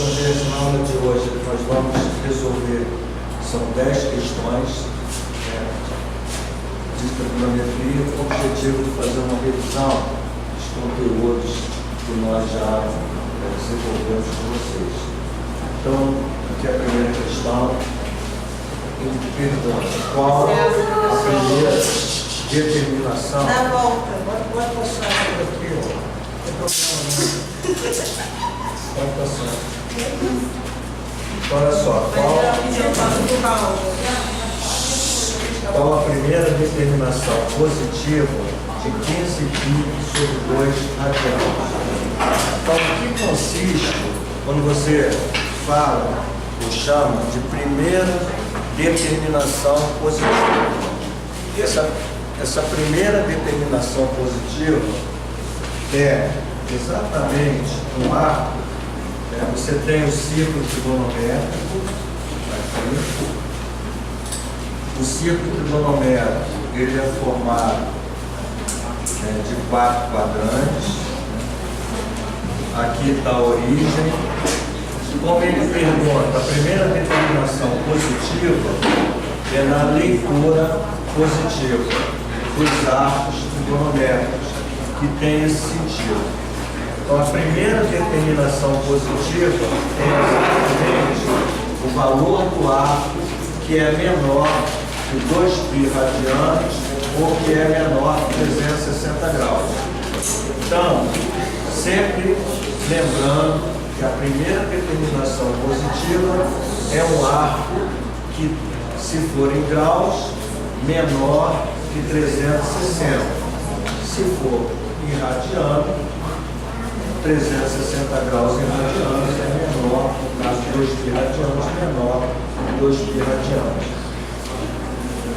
Então, gente, na aula de hoje nós vamos resolver, são 10 questões de trigonometria com o objetivo de fazer uma revisão dos conteúdos que nós já desenvolvemos com vocês. Então, aqui a primeira questão, qual a primeira determinação? Dá a volta, pode passar Aqui, ó, não tem problema não. Pode passar. Olha só, qual a primeira determinação positiva de 15 π sobre 2 radianos? Então, o que consiste quando você fala ou chama de primeira determinação positiva? Essa primeira determinação positiva é exatamente um arco. Você tem o círculo trigonométrico aqui. O círculo trigonométrico ele é formado de 4 quadrantes. Aqui está a origem. Como ele pergunta, a primeira determinação positiva é na leitura positiva dos arcos trigonométricos, que tem esse sentido. Então, a primeira determinação positiva é exatamente o valor do arco que é menor que 2π radianos ou que é menor que 360 graus. Então, sempre lembrando que a primeira determinação positiva é um arco que, se for em graus, menor que 360. Se for em radiano, 360 graus em radianos é menor, no caso de 2π radianos, menor que 2π radianos.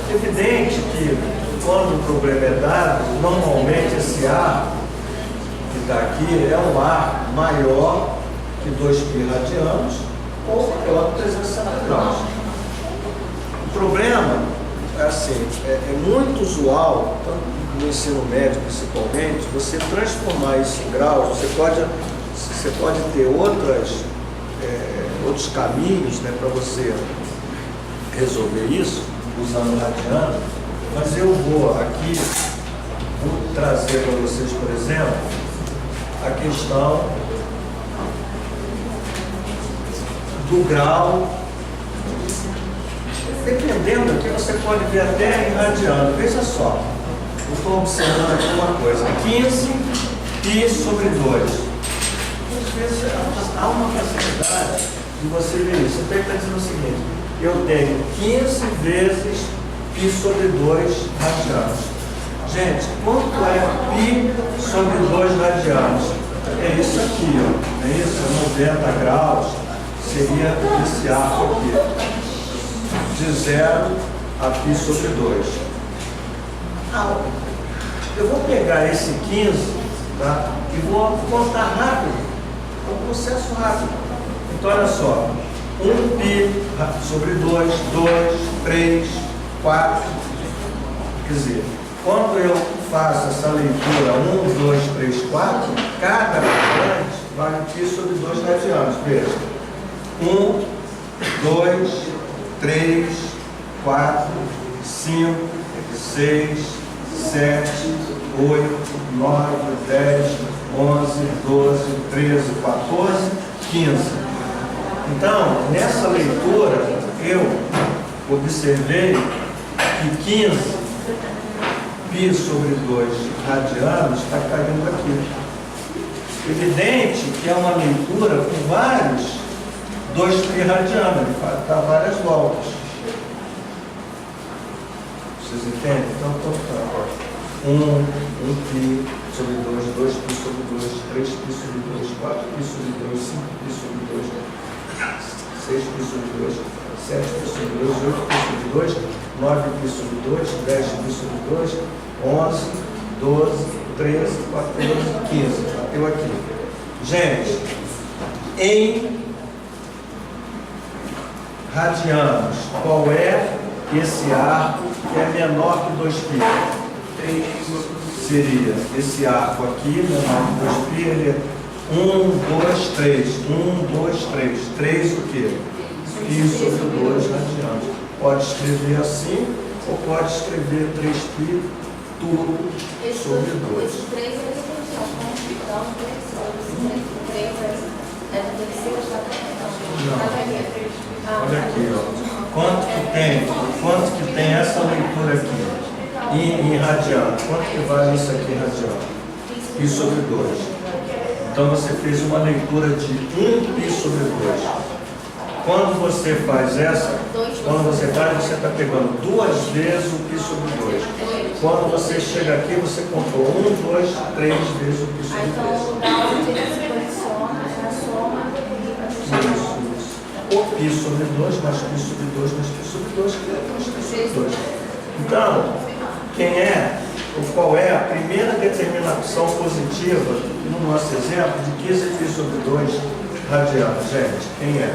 É evidente que, quando o problema é dado, normalmente esse arco que está aqui é um arco maior que 2π radianos ou maior que 360 graus. O problema é assim, é muito usual, tanto no ensino médio principalmente, você transformar isso em graus. Você pode ter outros caminhos, né, para você resolver isso, usando radiano, mas eu vou trazer para vocês, por exemplo, a questão do grau. Dependendo aqui, você pode ver até em radiano. Veja só, eu estou observando aqui uma coisa: 15 π sobre 2. Às vezes há uma facilidade de você ver isso. Você está dizendo o seguinte: eu tenho 15 vezes π sobre 2 radianos. Gente, quanto é π sobre 2 radianos? É isso aqui, ó. É isso, 90 graus. Seria esse arco aqui. De 0 a π sobre 2. Eu vou pegar esse 15, tá? E vou contar rápido. É um processo rápido. Então, olha só. 1π sobre 2, 2, 3, 4. Quer dizer, quando eu faço essa leitura 1, 2, 3, 4, cada quadrante vale π sobre 2 radianos. Veja. 1, 2, 3, 4, 5, 6, 7, 8, 9, 10, 11, 12, 13, 14, 15. Então, nessa leitura, eu observei que 15 π sobre 2 radianos está caindo aqui. Evidente que é uma leitura com vários 2π radianos, ele dá várias voltas. Vocês entendem? Então, 1π sobre 2, 2π sobre 2, 3π sobre 2, 4π sobre 2, 5π sobre 2, 6π sobre 2, 7π sobre 2, 8π sobre 2, 9π sobre 2, 10π sobre 2, 11, 12, 13, 14, 15. Bateu aqui. Gente, em radianos, qual é esse arco que é menor que 2π? Seria esse arco aqui, menor que 2π, ele 1, 2, 3. 1, 2, 3. 3 o quê? Π sobre 2 radianos. Pode escrever assim, ou pode escrever 3π tudo sobre 2. Esse 3 é exponencial, então 3 é da terceira Não. Olha aqui, ó. Quanto que tem essa leitura aqui em radiano? Quanto que vale isso aqui em radiano? Π sobre 2. Então você fez uma leitura de 1π sobre 2. Quando você faz essa, você está pegando 2 vezes o π sobre 2. Quando você chega aqui, você contou 1, 2, 3 vezes o π sobre 2. Então, o grau se posiciona na soma Isso. O π sobre 2, mais π sobre 2, mais π sobre 2, que é π sobre 2. Então, qual é a primeira determinação positiva no nosso exemplo de 15 π sobre 2 radianos? Gente, quem é?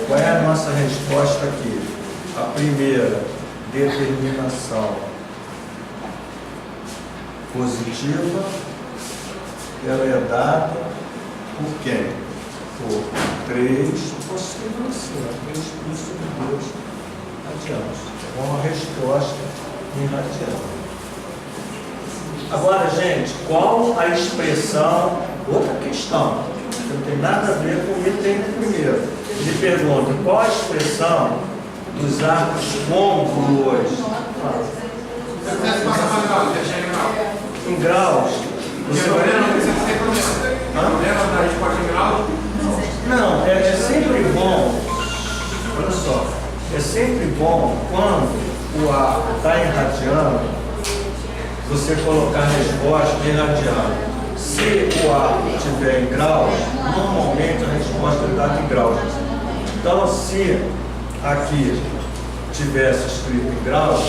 Qual é a nossa resposta aqui? A primeira determinação positiva, ela é dada por quem? Por 3 possível assim, 3 π sobre 2 radianos. É uma resposta em radiano. Agora, gente, qual a expressão? Outra questão, que não tem nada a ver com o item primeiro. Ele pergunta qual a expressão dos arcos côncavos em graus. Você vai... Não, é sempre bom, olha só, é sempre bom quando o arco está em radiano, você colocar a resposta em radiano. Se o arco estiver em graus, normalmente a resposta é dada em graus. Então, se aqui tivesse escrito em graus,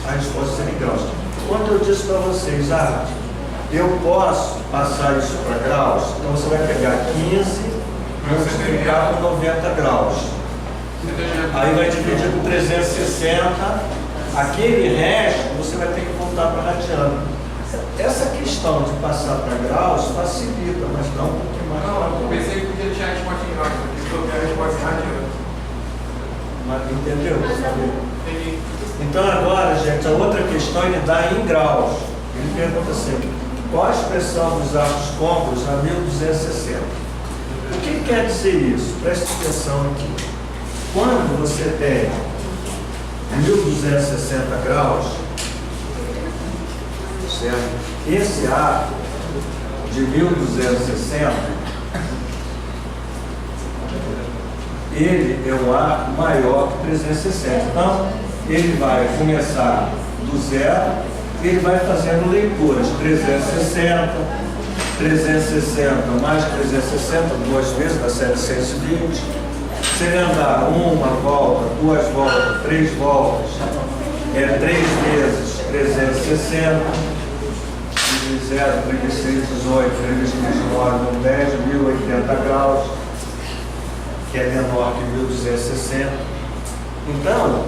a resposta seria em graus. Quando eu disse para vocês, eu posso passar isso para graus, então você vai pegar 15 e multiplicar por 90 graus. Aí vai dividir por 360, aquele resto você vai ter que voltar para radiano. Essa questão de passar para graus facilita, mas não um pouquinho mais. Não, eu pensei que podia deixar a resposta em graus, porque eu quero a resposta em radiano. Mas entendeu? Entendi. Então agora, gente, a outra questão ele dá em graus. Ele pergunta assim, qual a expressão dos arcos côncavos a 1260? O que quer dizer isso? Preste atenção aqui. Quando você tem 1260 graus, certo? Esse arco de 1260, ele é um arco maior que 360. Então, ele vai começar do zero, ele vai fazendo leituras, 360 mais 360, duas vezes, dá 720. Se ele andar uma volta, duas voltas, 3 voltas, 3 vezes 360, 0, 36, 18, 36, 9, 10, 1080 graus, que é menor que 1260. Então,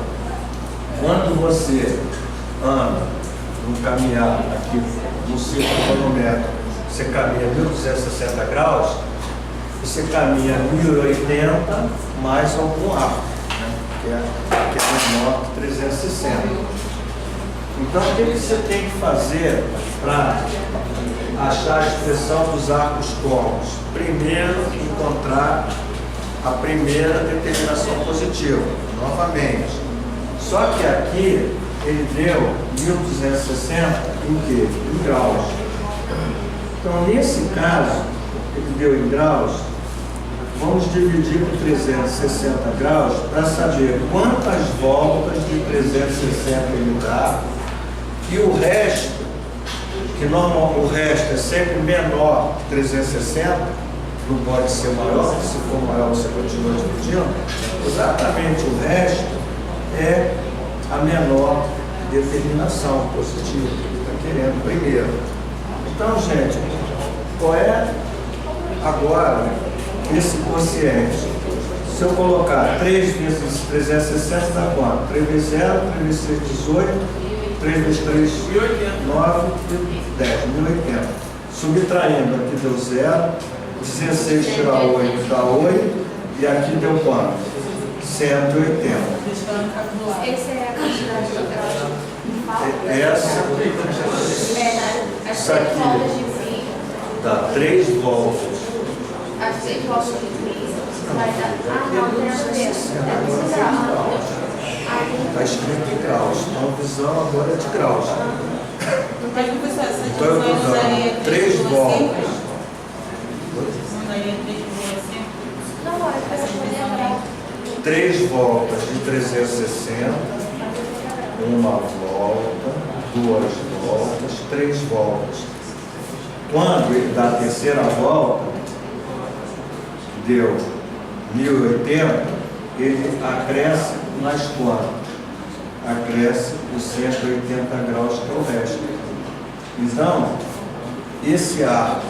quando você anda no caminhar aqui no círculo cronométrico, você caminha 1260 graus, você caminha 1080 mais algum arco, né? que é menor que 360. Então, o que você tem que fazer para achar a expressão dos arcos côncavos? Primeiro, encontrar a primeira determinação positiva, novamente. Só que aqui ele deu 1260 em quê? Em graus. Então, nesse caso, ele deu em graus, vamos dividir por 360 graus para saber quantas voltas de 360 ele dá. E o resto, o resto é sempre menor que 360, não pode ser maior, porque se for maior você continua dividindo. Exatamente o resto é a menor determinação positiva que ele está querendo primeiro. Então, gente, qual é agora esse quociente? Se eu colocar 3 vezes 360 dá quanto? 3 vezes 0, 3 vezes 6, 18. 3 vezes 3, 9 e 10, 1080. Subtraindo aqui deu 0, 16 tirar 8 dá 8. E aqui deu quanto? 180. Essa é a quantidade de graus de falta. Essa, As isso 3 aqui voltas de pi. dá 3 voltas. As 3 voltas de pi. Vai dar. Ah, não, tem nada a ver. Está escrito em graus. Então a visão agora é de graus. Mas, professor, essa Então eu divisão estou usaria dando 3 voltas. Usaria 3,5? Não, essa é grau. 3 voltas de 360. Uma volta, 2 voltas, 3 voltas. Quando ele dá a terceira volta, deu 1080, ele acresce mais quanto? Acresce os 180 graus que é o resto. Então, esse arco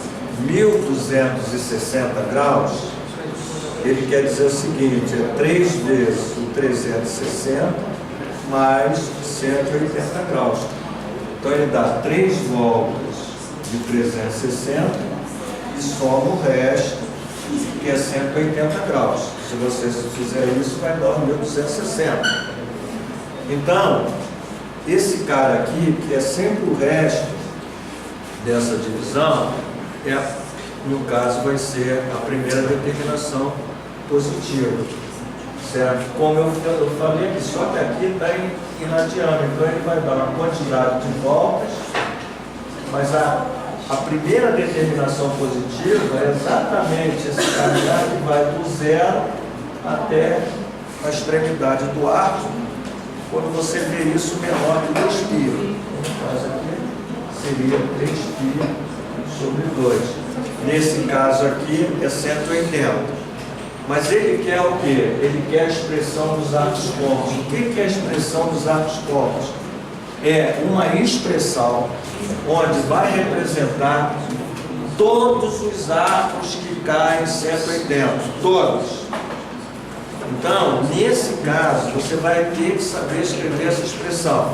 1260 graus, ele quer dizer o seguinte, é 3 vezes o 360 mais 180 graus. Então ele dá 3 voltas de 360 e soma o resto, que é 180 graus. Se você fizer isso, vai dar 1260. Então, esse cara aqui, que é sempre o resto dessa divisão, no caso vai ser a primeira determinação positiva. Certo? Como eu falei aqui, só que aqui está inadiando, então ele vai dar uma quantidade de voltas, mas a primeira determinação positiva é exatamente esse caminhar que vai do zero até a extremidade do arco, quando você vê isso menor que 2π. No caso aqui seria 3π sobre 2. Nesse caso aqui é 180. Mas ele quer o quê? Ele quer a expressão dos arcos côncavos. O que é a expressão dos arcos côncavos? É uma expressão onde vai representar todos os arcos que caem em 180. Todos. Então, nesse caso, você vai ter que saber escrever essa expressão.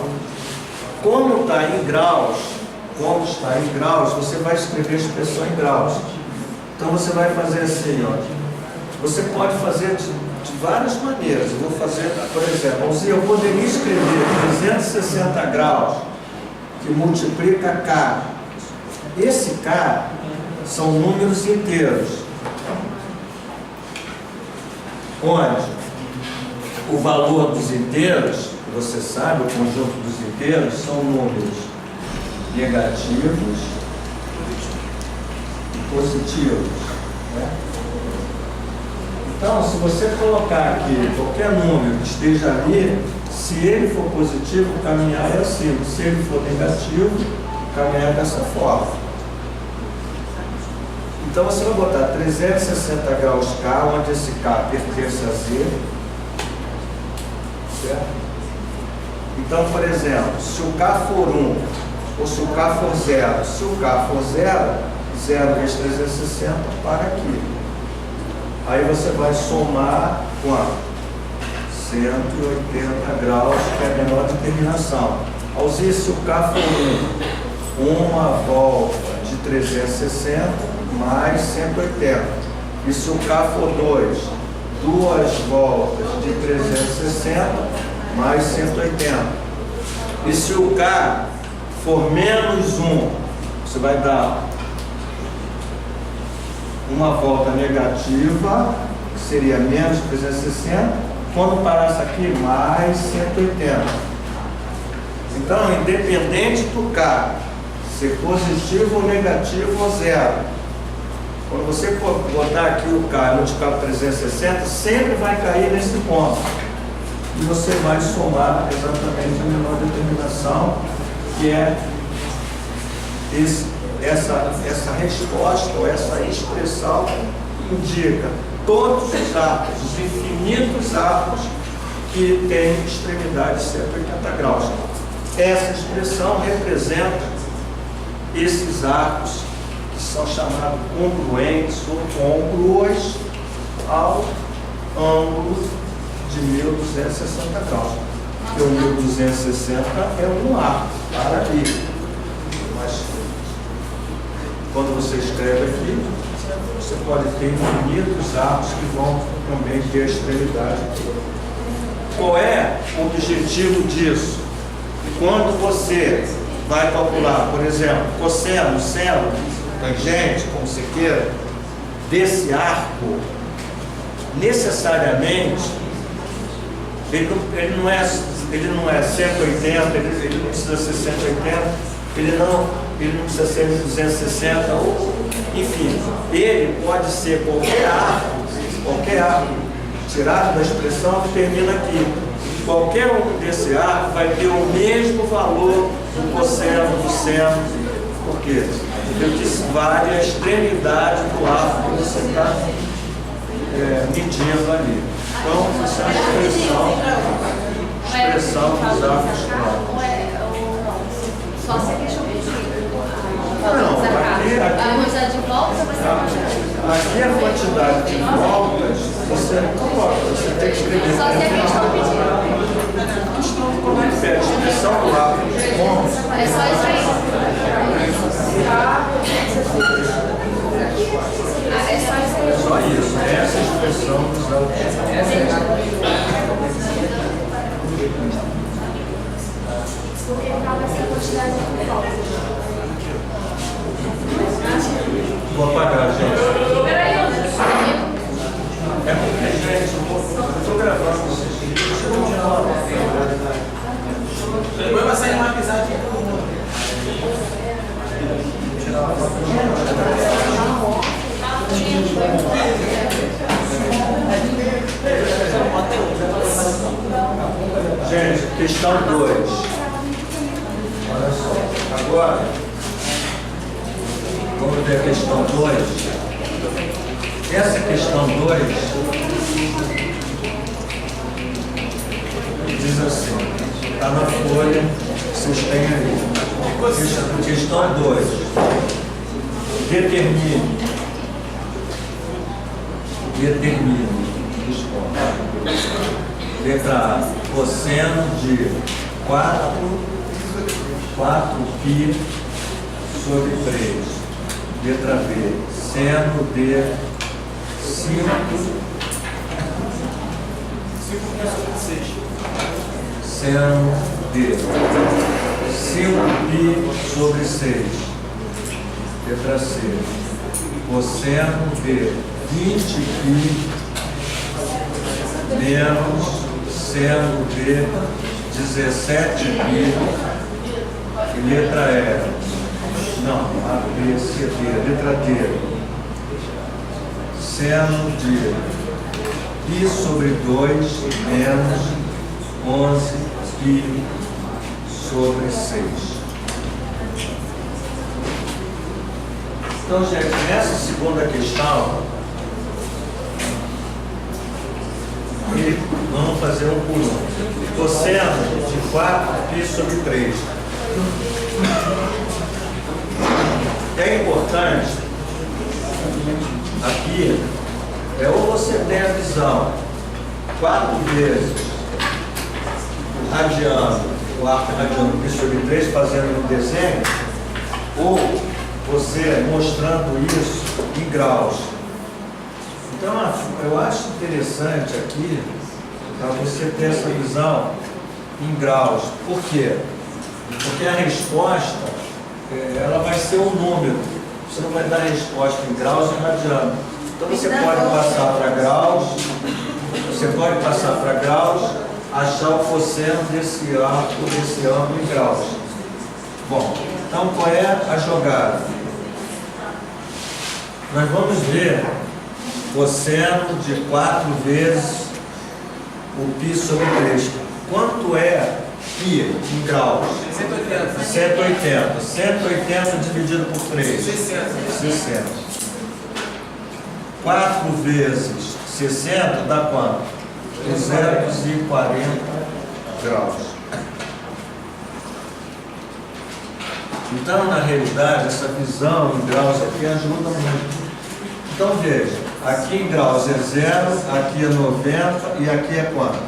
Como está em graus, você vai escrever a expressão em graus. Então, você vai fazer assim, ó. Você pode fazer de várias maneiras. Eu vou fazer, por exemplo, eu poderia escrever 360 graus, que multiplica K. Esse K são números inteiros, onde o valor dos inteiros, você sabe, o conjunto dos inteiros, são números negativos e positivos. Né? Então, se você colocar aqui qualquer número que esteja ali, se ele for positivo, caminhar é assim. Se ele for negativo, caminhar é dessa forma. Então, você vai botar 360 graus K, onde esse K pertence a Z. Certo? Então, por exemplo, se o K for 1, ou se o K for 0, se o K for 0, 0 vezes 360 para aqui. Aí você vai somar quanto? 180 graus, que é a menor determinação. Ausir, se o K for 1, uma volta de 360 mais 180. E se o K for 2, duas voltas de 360 mais 180. E se o K for menos 1, você vai dar uma volta negativa, que seria menos 360, quando parasse aqui, mais 180. Então, independente do K ser positivo ou negativo ou zero, quando você botar aqui o K e multiplicar por 360, sempre vai cair nesse ponto. E você vai somar exatamente a menor determinação, que é essa resposta ou essa expressão que indica todos os arcos, os infinitos arcos que têm extremidade de 180 graus. Essa expressão representa esses arcos que são chamados congruentes ou côngruos ao ângulo de 1260 graus. Porque o 1260 é um arco, para ali. Mas quando você escreve aqui, você pode ter infinitos arcos que vão também ter a extremidade. Qual é o objetivo disso? Quando você vai calcular, por exemplo, cosseno, seno, tangente, como você queira, desse arco, necessariamente, ele não é 180, ele não precisa ser 180, ele não precisa ser 260, ou, enfim, ele pode ser qualquer arco tirado da expressão que termina aqui. Qualquer um desse arco vai ter o mesmo valor do cosseno, do seno. Por quê? Porque vale a extremidade do arco que você está medindo ali. Então, essa é a expressão dos arcos próprios. Só se deixa o pedido. Não, aqui a quantidade de voltas vai ser a quantidade. Aqui a quantidade de voltas você não coloca, você tem que escrever. Só se a questão pedido. Como é que é? A expressão do arco de pontos. É só isso aí. É só isso aí. Só isso, essa expressão dos arcos de Porque qual vai ser a quantidade de voltas? Vou apagar, gente. Peraí, É porque, gente, eu estou gravando vocês. Depois vai sair uma amizade com todo mundo. Gente, questão 2. Olha só. Agora, vamos ver a questão 2. Essa questão 2 diz assim, está na folha, vocês têm aí. Questão 2. Determine. Responda. Letra A. Cosseno de 4π sobre 3. Letra B. Seno de 5 seno de 5π sobre 6. Letra C. Cosseno de 20π menos seno de 17π. E letra E. Não, A, B, C, D. Letra D. Seno de π sobre 2 menos 11π sobre 6. Então, gente, nessa segunda questão, vamos fazer um por um. Cosseno de 4π sobre 3. É importante aqui ou você tem a visão 4 vezes radiano, o arco radiano π sobre 3 fazendo um desenho, ou você mostrando isso em graus. Então eu acho interessante aqui para você ter essa visão em graus. Por quê? Porque a resposta ela vai ser um número. Você não vai dar a resposta em graus e radiano. Então você pode passar para graus, achar o cosseno desse arco, desse ângulo em graus. Bom, então qual é a jogada? Nós vamos ver cosseno de 4 vezes o π sobre 3. Quanto é π em graus? 180. 180. 180 dividido por 3. 60. 4 vezes 60 dá quanto? 240 graus. Então, na realidade, essa visão em graus aqui ajuda muito. Então, veja, aqui em graus é 0, aqui é 90 e aqui é quanto?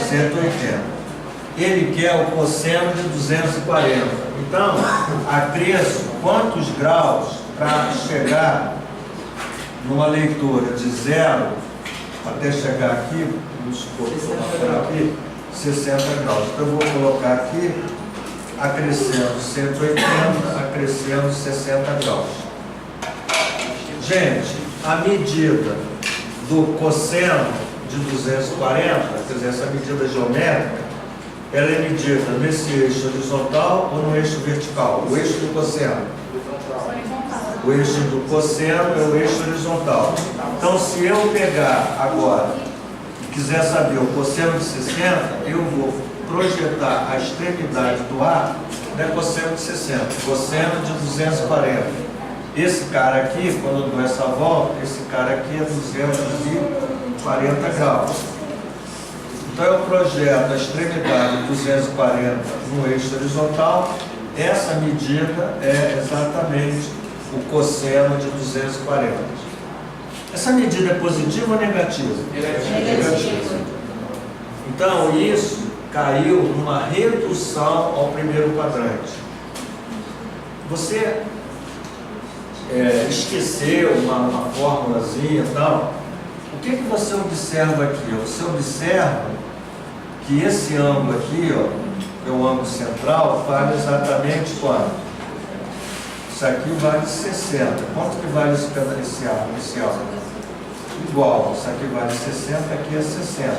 180. Ele quer o cosseno de 240. Então, acresço quantos graus para chegar numa leitura de 0 até chegar aqui, vamos supor que eu vou colocar aqui 60 graus. Então eu vou colocar aqui acrescendo 180, acrescendo 60 graus. Gente, a medida do cosseno de 240, quer dizer, essa medida geométrica, ela é medida nesse eixo horizontal ou no eixo vertical? O eixo do cosseno. O eixo do cosseno é o eixo horizontal. Então, se eu pegar agora e quiser saber o cosseno de 60, eu vou projetar a extremidade do arco da cosseno de 60, cosseno de 240. Esse cara aqui, quando eu dou essa volta, esse cara aqui é 240 graus. Então eu projeto a extremidade de 240 no eixo horizontal. Essa medida é exatamente o cosseno de 240. Essa medida é positiva ou negativa? Negativa. Então isso caiu numa redução ao primeiro quadrante. Você esqueceu uma formulazinha e tal. O que você observa aqui? Você observa que esse ângulo aqui, ó, é o ângulo central, vale exatamente quanto? Isso aqui vale 60. Quanto que vale esse ângulo? Igual. Isso aqui vale 60, aqui é 60.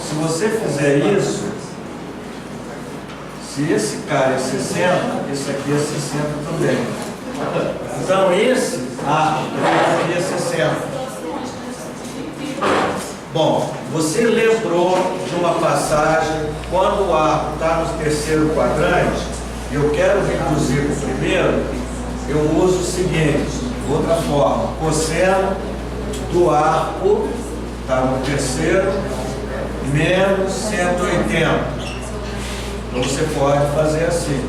Se você fizer isso, se esse cara é 60, esse aqui é 60 também. Então esse aqui é 60. Bom, você lembrou de uma passagem, quando o arco está no terceiro quadrante, e eu quero reduzir o primeiro, eu uso o seguinte, outra forma, cosseno do arco, está no terceiro, menos 180. Então você pode fazer assim,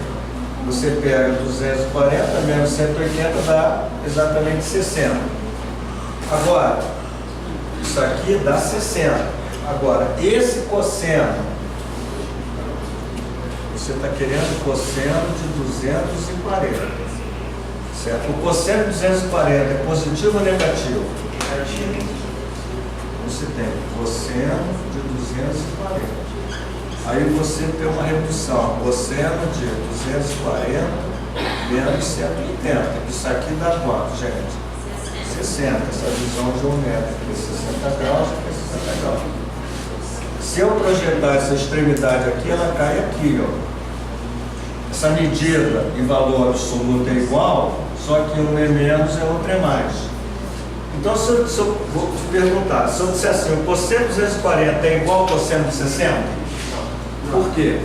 você pega 240 menos 180 dá exatamente 60. Agora, isso aqui dá 60. Agora, esse cosseno, você está querendo cosseno de 240. Certo? O cosseno de 240 é positivo ou negativo? Negativo. Você tem cosseno de 240. Aí você tem uma redução, cosseno de 240 menos 180. Isso aqui dá quanto, gente? 60, essa visão geométrica, 60 graus, aqui é 60 graus. Se eu projetar essa extremidade aqui, ela cai aqui, ó. Essa medida em valor absoluto é igual, só que um é menos e outro é mais. Então, se eu vou te perguntar, se eu disser assim, o cosseno de 240 é igual ao cosseno de 60? Por quê?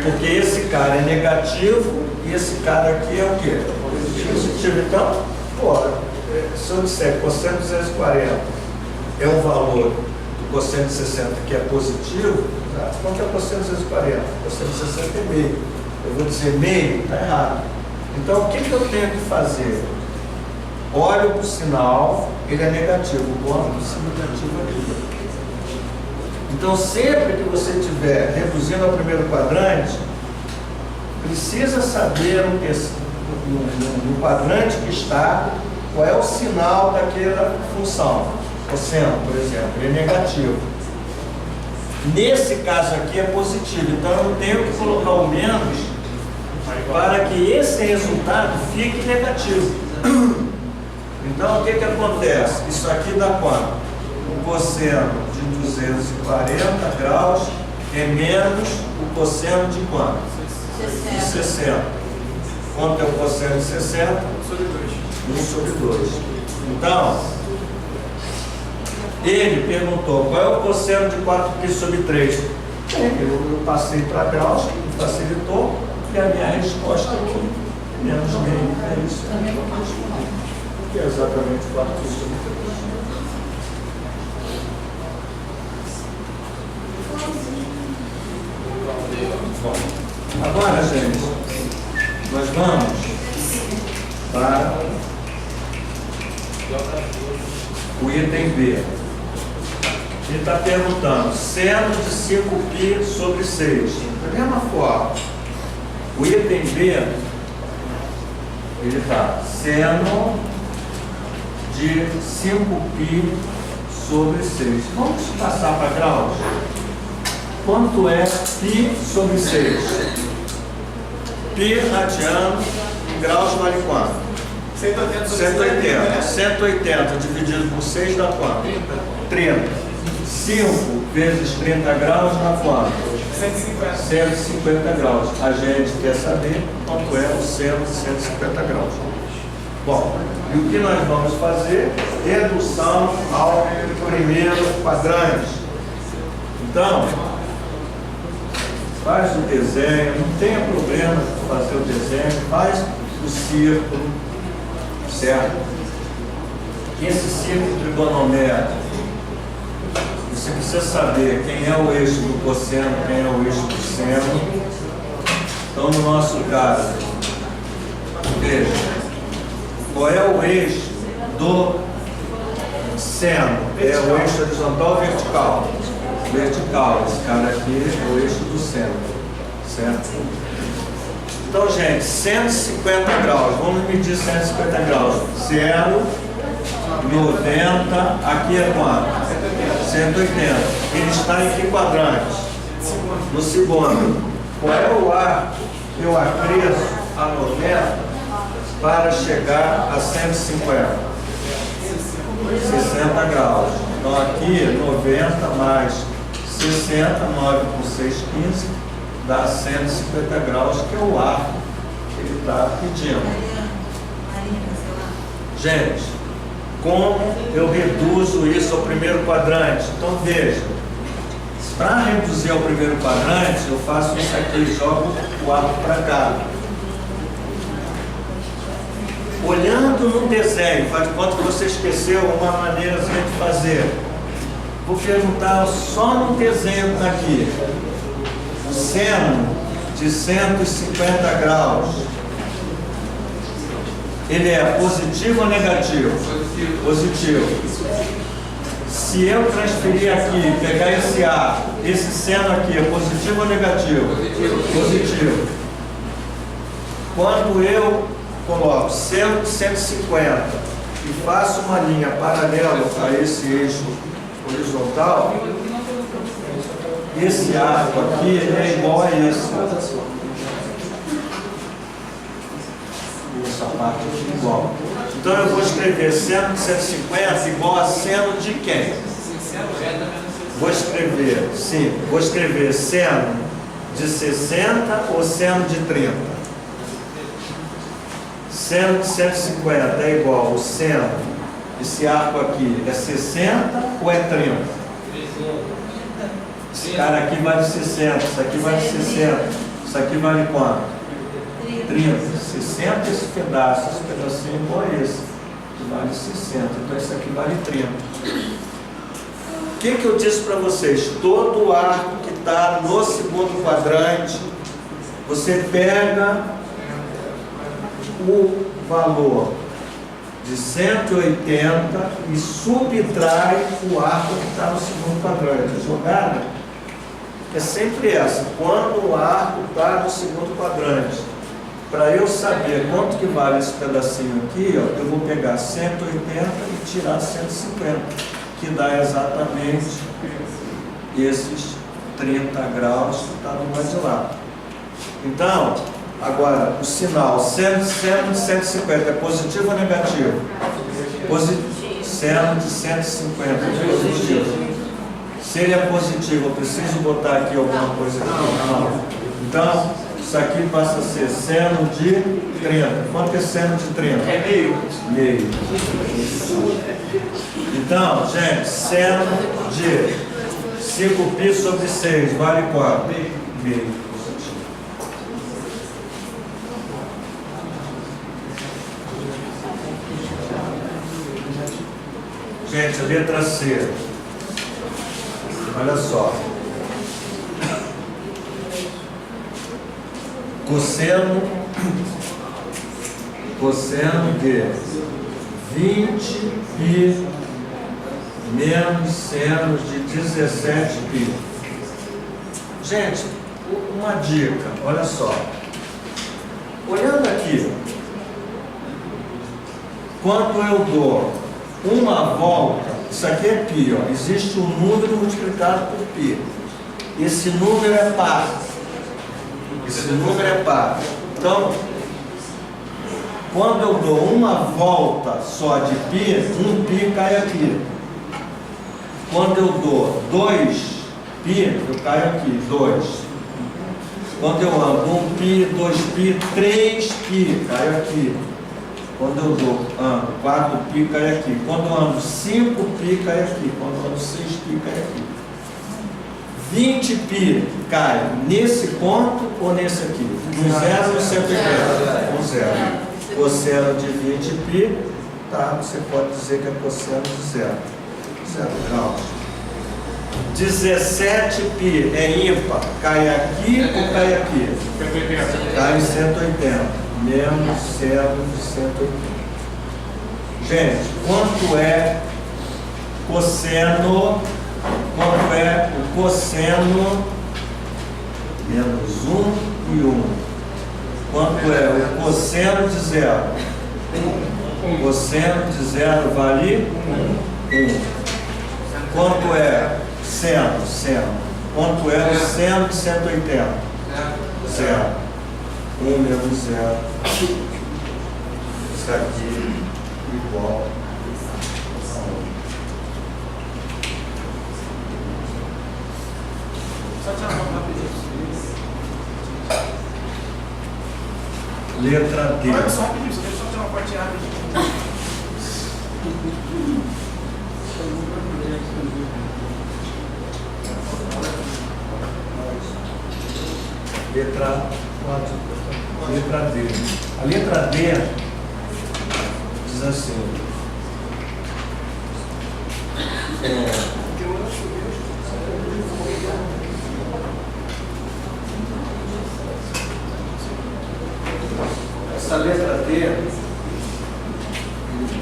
Porque esse cara é negativo e esse cara aqui é o quê? Positivo. Então, se eu disser que cosseno de 240 é um valor do cosseno de 60 que é positivo, quanto é o cosseno de 240? O cosseno de 60 é meio. Eu vou dizer meio, está errado. Então, o que eu tenho que fazer? Olho para o sinal, ele é negativo. O ângulo é negativo aqui. Então, sempre que você estiver reduzindo ao primeiro quadrante, precisa saber no quadrante que está, qual é o sinal daquela função. Cosseno, por exemplo, ele é negativo. Nesse caso aqui é positivo, então eu tenho que colocar o menos para que esse resultado fique negativo. Então o que acontece? Isso aqui dá quanto? O cosseno de 240 graus é menos o cosseno de quanto? De 60. Quanto é o cosseno de 60? 1 sobre 2. Então, ele perguntou qual é o cosseno de 4π sobre 3. Eu passei para graus, que me facilitou, e a minha resposta aqui é menos meio. É isso. Que é exatamente 4π sobre 3. Bom, agora, gente, nós vamos para o item B. Ele está perguntando seno de 5π sobre 6. Da mesma forma, o item B, Ele está seno de 5π sobre 6. Vamos passar para graus? Quanto é π sobre 6? Π radiano em graus vale quanto? 180 sobre 180. 180 dividido por 6 dá quanto? 30. 5 vezes 30 graus dá quanto? 150. 150 graus. A gente quer saber quanto é o seno de 150 graus. Bom, e o que nós vamos fazer? Redução ao primeiro quadrante. Então, faz o desenho, não tenha problema de fazer o desenho, faz o círculo, certo? Esse círculo trigonométrico, você precisa saber quem é o eixo do cosseno, quem é o eixo do seno. Então, no nosso caso, veja, qual é o eixo do seno? É o eixo horizontal ou vertical? Vertical, esse cara aqui é o eixo do seno, certo? Então, gente, 150 graus, vamos medir 150 graus. 0, 90, aqui é quanto? 180. Ele está em que quadrante? No segundo. Qual é o arco que eu acresço a 90 para chegar a 150? 60 graus. Então aqui 90 mais 60, 9 por 6, 15, dá 150 graus, que é o arco que ele está pedindo. Gente, como eu reduzo isso ao primeiro quadrante? Então veja, para reduzir ao primeiro quadrante, eu faço isso aqui, jogo o arco para cá. Olhando no desenho, faz de conta que você esqueceu uma maneira de fazer. Vou perguntar só no desenho que está aqui. O seno de 150 graus, ele é positivo ou negativo? Positivo. Se eu transferir aqui, pegar esse arco, esse seno aqui, é positivo ou negativo? Positivo. Quando eu coloco seno de 150 e faço uma linha paralela a esse eixo horizontal, esse arco aqui ele é igual a esse. Essa parte aqui é igual. Então eu vou escrever seno de 150 igual a seno de quem? Vou escrever, sim, vou escrever seno de 60 ou seno de 30? Seno de 150 é igual ao seno, esse arco aqui é 60 ou é 30? Esse cara aqui vale 60, isso aqui vale 60, isso aqui vale quanto? 30, 60 esse pedacinho igual a esse, que vale 60, então isso aqui vale 30. O que eu disse para vocês? Todo arco que está no segundo quadrante, você pega o valor de 180 e subtrai o arco que está no segundo quadrante. A jogada é sempre essa, quando o arco está no segundo quadrante. Para eu saber quanto que vale esse pedacinho aqui, ó, eu vou pegar 180 e tirar 150, que dá exatamente esses 30 graus que está no lado de lá. Então, agora, o sinal seno de 150 é positivo ou negativo? Seno de 150 é positivo. Se ele é positivo, eu preciso botar aqui alguma coisa aqui? Não. Então, isso aqui passa a ser seno de 30. Quanto é seno de 30? É meio. Meio. Então, gente, seno de 5π sobre 6 vale quanto? Meio. Gente, a letra C. Olha só. Cosseno de 20π menos seno de 17π. Gente, uma dica, olha só. Olhando aqui, quando eu dou uma volta, isso aqui é π, ó, existe um número multiplicado por π. Esse número é par. Esse número é par. Então, quando eu dou uma volta só de π, um π cai aqui. Quando eu dou 2π, eu caio aqui, 2. Quando eu ando 1π, 2π, 3π, caio aqui. Quando eu dou 4π, cai aqui. Quando eu ando 5π, cai aqui. Quando eu ando 6π, cai aqui. 20π cai nesse ponto ou nesse aqui? No 0 ou no 180? No 0. Cosseno de 20π, tá? Você pode dizer que é cosseno de 0. 0 graus. 17π é ímpar. Cai aqui ou cai aqui? Cai em 180. Menos 0 de 180. Gente, quanto é cosseno? Quanto é o cosseno? Menos 1 e 1. Quanto é o cosseno de 0? O cosseno de 0 vale 1. Quanto é seno? Seno. Quanto é o seno de 180? 0. 1 menos 0. Isso aqui igual a 1. Só tirar uma foto rapidinho. Letra D. Olha só rapidinho, deixa eu só tirar uma fotinha rapidinho. Letra D. A letra D diz assim. Essa letra D,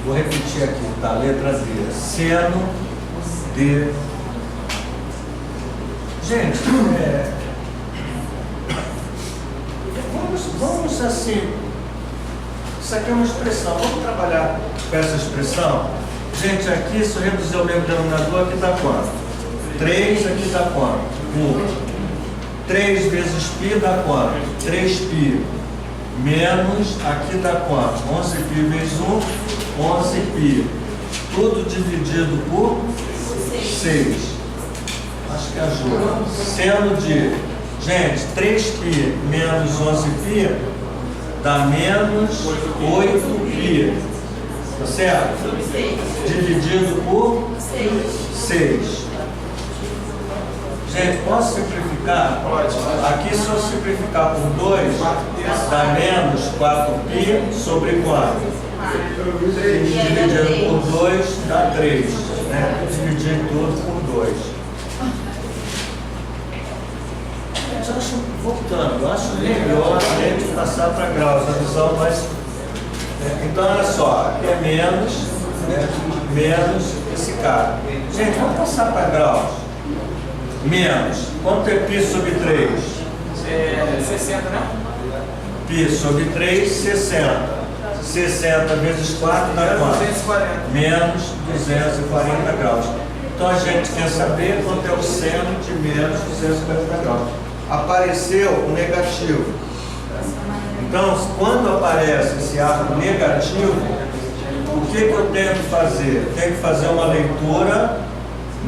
vou repetir aqui, tá? Letra D. Seno de. Gente, vamos assim. Isso aqui é uma expressão. Vamos trabalhar com essa expressão? Gente, aqui, se eu reduzir o mesmo denominador, aqui dá quanto? 3, aqui dá quanto? 1. 3 vezes π dá quanto? 3π. Menos, aqui dá quanto? 11π vezes 1, 11π. Tudo dividido por 6. Acho que ajuda. Seno de, gente, 3π menos 11π dá menos 8π. Tá certo? Dividido por 6. Gente, posso simplificar? Pode. Aqui, se eu simplificar por 2, dá menos 4π sobre 4. Dividido por 2 dá 3. Né? Dividir tudo por 2. Eu acho, voltando, eu acho melhor a gente passar para graus, a visão mais. Então, olha só, aqui é menos, né? Menos esse cara. Gente, vamos passar para graus. Menos. Quanto é π sobre 3? 60, né? π sobre 3, 60. 60 vezes 4 dá quanto? 240. Menos 240 graus. Então a gente quer saber quanto é o seno de menos 240 graus. Apareceu o negativo. Então, quando aparece esse arco negativo, o que eu tenho que fazer? Eu tenho que fazer uma leitura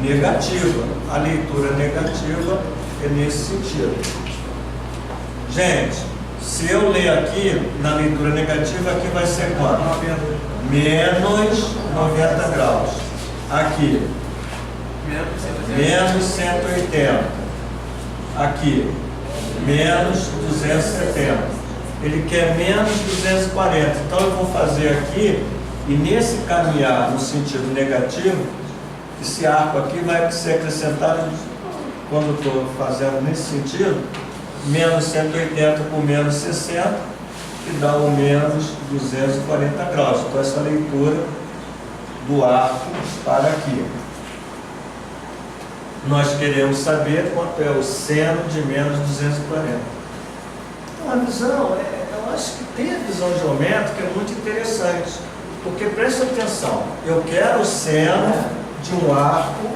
negativa. A leitura negativa é nesse sentido. Gente, se eu ler aqui, na leitura negativa, aqui vai ser quanto? Menos 90 graus. Aqui, menos 180. Aqui, menos 270. Ele quer menos 240. Então eu vou fazer aqui, e nesse caminhar no sentido negativo, esse arco aqui vai ser acrescentado, quando eu estou fazendo nesse sentido, menos 180 por menos 60, que dá o menos 240 graus. Então essa leitura do arco para aqui. Nós queremos saber quanto é o seno de menos 240. Então a visão, eu acho que tem a visão geométrica é muito interessante. Porque presta atenção, eu quero o seno de um arco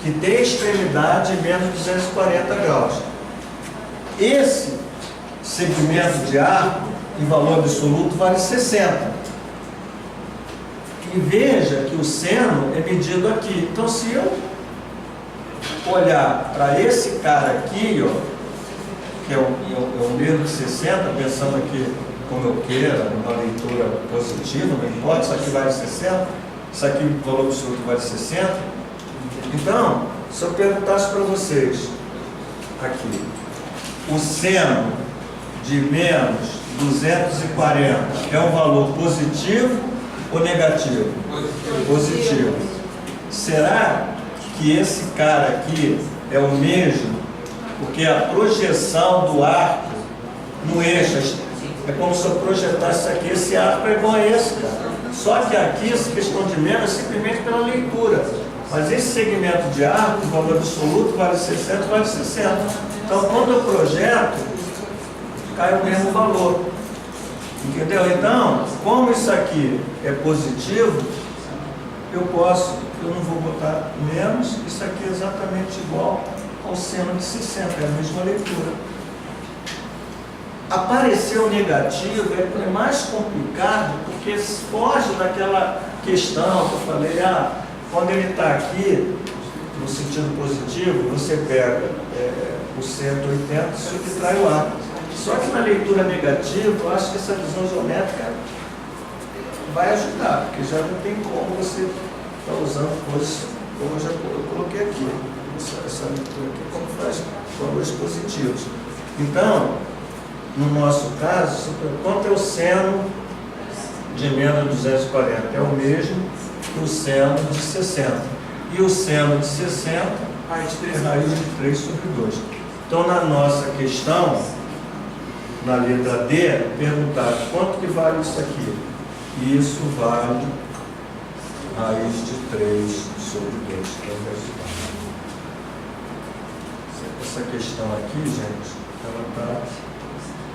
que tem extremidade em menos 240 graus. Esse segmento de arco, em valor absoluto, vale 60. E veja que o seno é medido aqui. Então, se eu olhar para esse cara aqui, ó, que é o mesmo de 60, pensando aqui como eu queira, numa leitura positiva, não importa, isso aqui vale 60, isso aqui, o valor absoluto, vale 60. Então, se eu perguntasse para vocês, aqui, o seno de menos 240 é um valor positivo ou negativo? Positivo. Será que esse cara aqui é o mesmo? Porque a projeção do arco no eixo é como se eu projetasse aqui, esse arco é igual a esse, cara. Só que aqui, essa questão de menos é simplesmente pela leitura. Mas esse segmento de arco, o valor absoluto, vale 60, vale 60. Então, quando eu projeto, cai o mesmo valor. Entendeu? Então, como isso aqui é positivo, eu não vou botar menos, isso aqui é exatamente igual ao seno de 60, é a mesma leitura. Aparecer o negativo é mais complicado, porque foge daquela questão que eu falei, quando ele está aqui, no sentido positivo, você pega o 180 e subtrai o arco. Só que na leitura negativa, eu acho que essa visão geométrica vai ajudar, porque já não tem como você estar usando coisas como eu coloquei aqui. Essa leitura aqui, como faz valores positivos. Então, no nosso caso, quanto é o seno de menos 240? É o mesmo que o seno de 60. E o seno de 60 é raiz de 3 sobre 2. Então, na nossa questão, na letra D, perguntar quanto que vale isso aqui? Isso vale raiz de 3 sobre 2, que é o resultado. Essa questão aqui, gente, ela está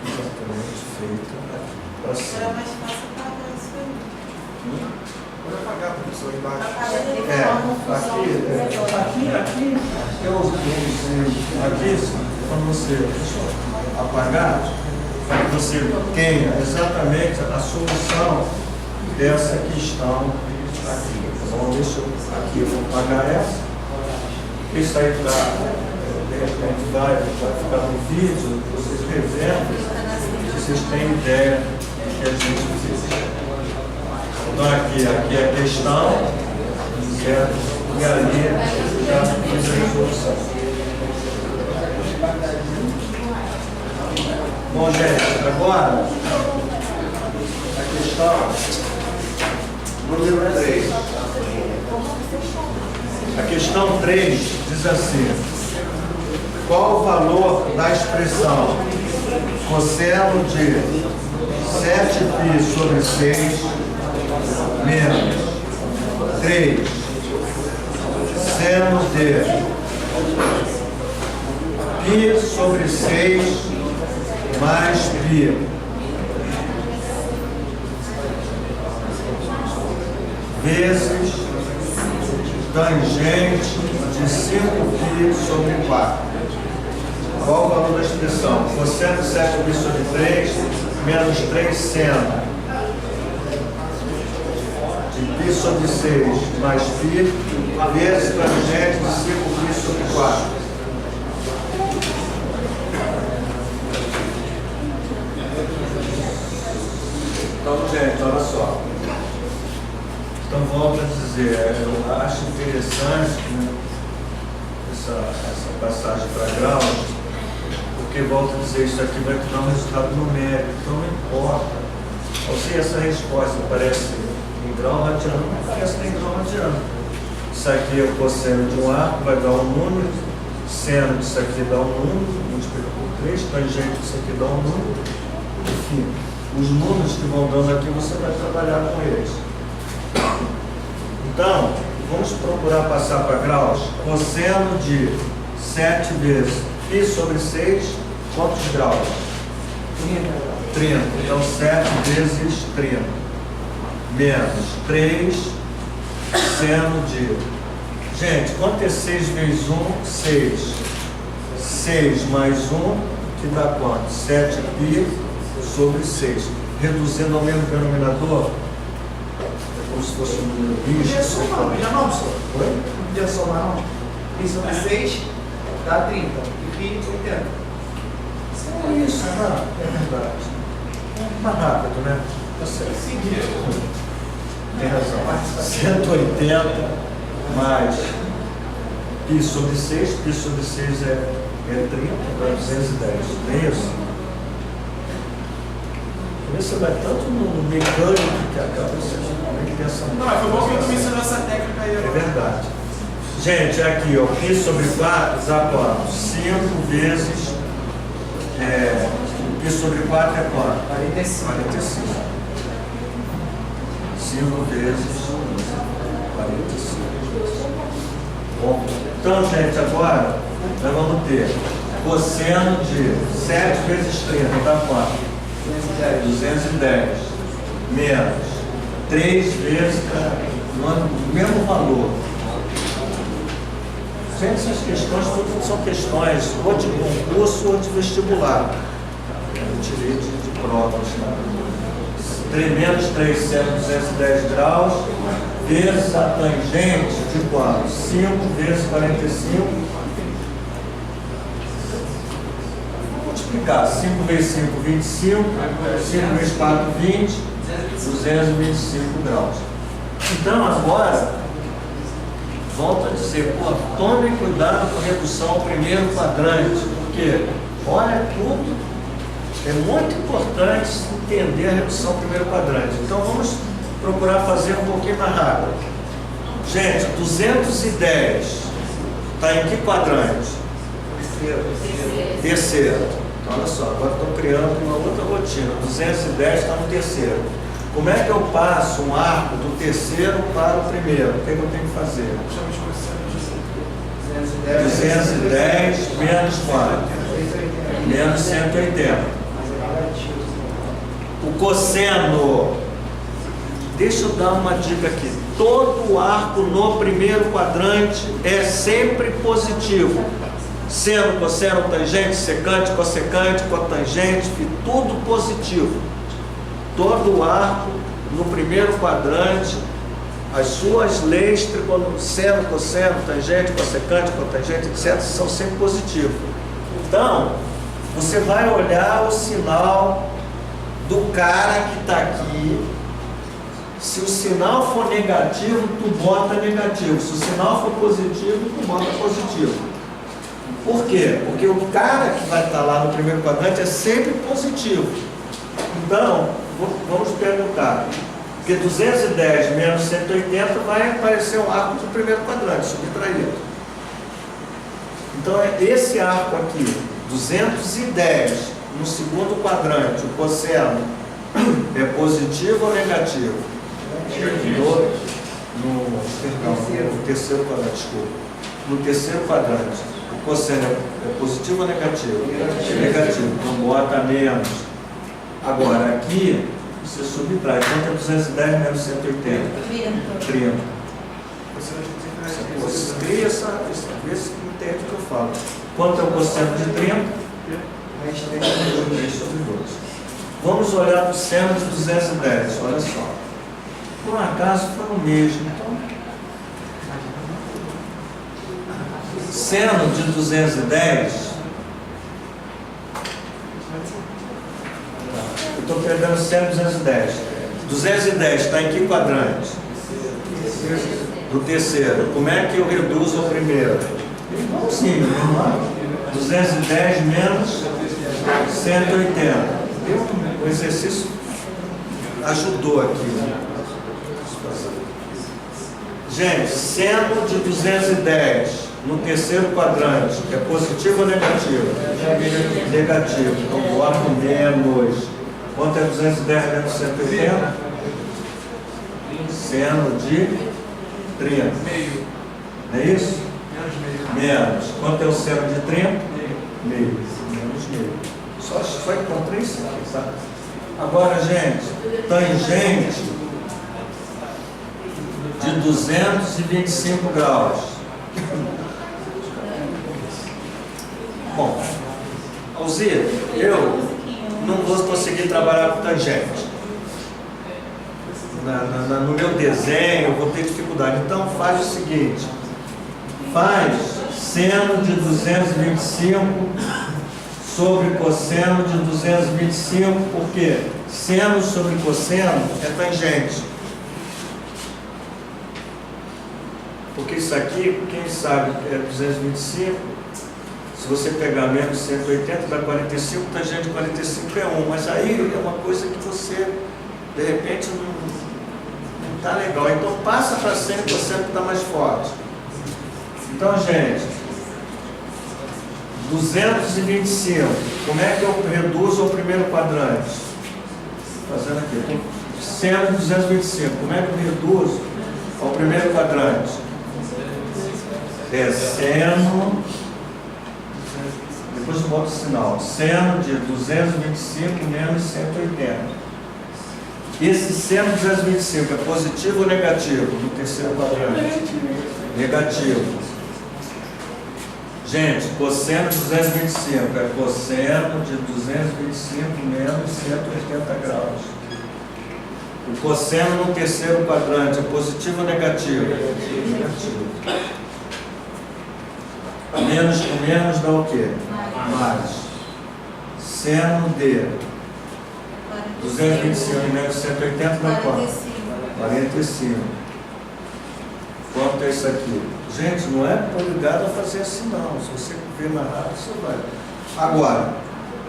exatamente feita aqui, para cima. Era mais fácil pagar isso aí. Pode apagar, professor, embaixo. Aqui, quando você apagar, você tenha exatamente a solução dessa questão aqui. Então, deixa eu aqui, eu vou apagar essa. Isso aí está, de repente, vai ficar no vídeo, vocês revendo, vocês têm ideia do que a gente fez. Então, aqui é a questão, certo? E ali já fiz a resolução. Bom, gente, agora a questão número 3. A questão 3 diz assim: qual o valor da expressão cosseno de 7π sobre 6 menos 3 seno de π sobre 6 mais π vezes tangente de 5π sobre 4. Qual o valor da expressão? Cosseno de 7π sobre 3 menos 3 seno de π sobre 6 mais π vezes tangente de 5π sobre 4. Então, gente, olha só. Então, volto a dizer, eu acho interessante, né, essa passagem para graus, porque, volto a dizer, isso aqui vai te dar um resultado numérico, então não importa. Ou se essa resposta aparece em grau radiano, não aparece nem em grau radiano. Isso aqui é o cosseno de um arco, vai dar um número, seno disso aqui dá um número, multiplica por 3, tangente disso aqui dá um número, enfim. Os números que vão dando aqui, você vai trabalhar com eles. Então, vamos procurar passar para graus. Cosseno de 7 vezes π sobre 6, quantos graus? 30. Então, 7 vezes 30. menos 3 seno de... Gente, quanto é 6 vezes 1? 6. 6 mais 1, que dá quanto? 7π sobre 6. Reduzindo ao mesmo denominador, é como se fosse um número Não podia bicho. somar, não podia não, professor? Oi? Não podia somar, não? Pi sobre 6 dá 30. E pi 80. É isso, é verdade. É mais rápido, né? Tá certo. Tem razão. 180 mais π sobre 6. Π sobre 6 é 30, então é 210. Não é isso? Por isso você vai tanto no mecânico que acaba você nem pensando. Não, foi bom que eu me ensinou essa técnica aí. É verdade. Gente, aqui, ó, π sobre 4 dá quanto? 5 vezes. π sobre 4 é quanto? 45. 45. 5 vezes 45. Bom, então, gente, agora nós vamos ter cosseno de 7 vezes 30, dá quanto? 210. Menos 3 vezes o mesmo valor. Gente, essas questões todas são questões ou de concurso ou de vestibular. Eu tirei de provas. Menos 3 seno 210 graus vezes a tangente de quanto? 5 vezes 45. Vou multiplicar. 5 vezes 5, 25. 5 vezes 4, 20. 225 graus. Então, agora, volto a dizer, pô, tomem cuidado com a redução ao primeiro quadrante, porque, olha, tudo é muito importante entender a redução ao primeiro quadrante. Então, vamos procurar fazer um pouquinho mais rápido. Gente, 210 está em que quadrante? Terceiro. Então, olha só, agora estou criando uma outra rotina. 210 está no terceiro. Como é que eu passo um arco do terceiro para o primeiro? O que, é que eu tenho que fazer? 210 menos quanto? Menos 180. O cosseno, deixa eu dar uma dica aqui. Todo arco no primeiro quadrante é sempre positivo. Seno, cosseno, tangente, secante, cossecante, cotangente, tudo positivo. Todo arco no primeiro quadrante, as suas leis, seno, cosseno, tangente, cossecante, cotangente, etc., são sempre positivos. Então, você vai olhar o sinal do cara que está aqui. Se o sinal for negativo, tu bota negativo. Se o sinal for positivo, tu bota positivo. Por quê? Porque o cara que vai estar lá no primeiro quadrante é sempre positivo. Então, vamos perguntar. Porque 210 menos 180 vai aparecer um arco do primeiro quadrante, subtraído. Então, é esse arco aqui, 210 no segundo quadrante, o cosseno é positivo ou negativo? No terceiro quadrante, desculpa. No terceiro quadrante, o cosseno é positivo ou negativo? Negativo. Então bota menos. Agora aqui, você subtrai. Quanto é 210 menos 180? 30. Você cria essa vez que entende o que eu falo. Quanto é o cosseno de 30? 3 sobre 2. Vamos olhar para o seno de 210. Olha só. Por um acaso foi o mesmo. Então, seno de 210. Eu estou pegando seno de 210. 210 está em que quadrante? Do terceiro. Como é que eu reduzo ao primeiro? Igualzinho, normal. 210 menos 180. O exercício ajudou aqui, né? Gente, seno de 210 no terceiro quadrante é positivo ou negativo? Negativo. Então bota menos. Quanto é 210 menos 180? Seno de 30. Meio. Não é isso? Menos meio. Menos. Quanto é o seno de 30? Meio. Menos meio. Só encontrei isso aqui, tá? Agora, gente, tangente de 225 graus. Bom, Alzira, eu não vou conseguir trabalhar com tangente. No meu desenho eu vou ter dificuldade. Então faz o seguinte: faz seno de 225 sobre cosseno de 225, porque seno sobre cosseno é tangente. Porque isso aqui, quem sabe, é 225. Se você pegar menos 180, dá 45, tangente de 45 é 1. Mas aí é uma coisa que você, de repente, não está legal. Então passa para 100% que está mais forte. Então, gente, 225. Como é que eu reduzo ao primeiro quadrante? Fazendo aqui. Seno de 225. Como é que eu reduzo ao primeiro quadrante? É seno. Depois eu boto o sinal. Seno de 225 menos 180. Esse seno de 225 é positivo ou negativo no terceiro quadrante? Negativo. Gente, cosseno de 225 é cosseno de 225 menos 180 graus. O cosseno no terceiro quadrante é positivo ou negativo? Negativo. Menos com menos dá o quê? Mais. Seno de 225 menos 180 dá quanto? 45. Quanto é isso aqui? Gente, não é obrigado a fazer assim não. Se você ver na rádio, você vai. Agora,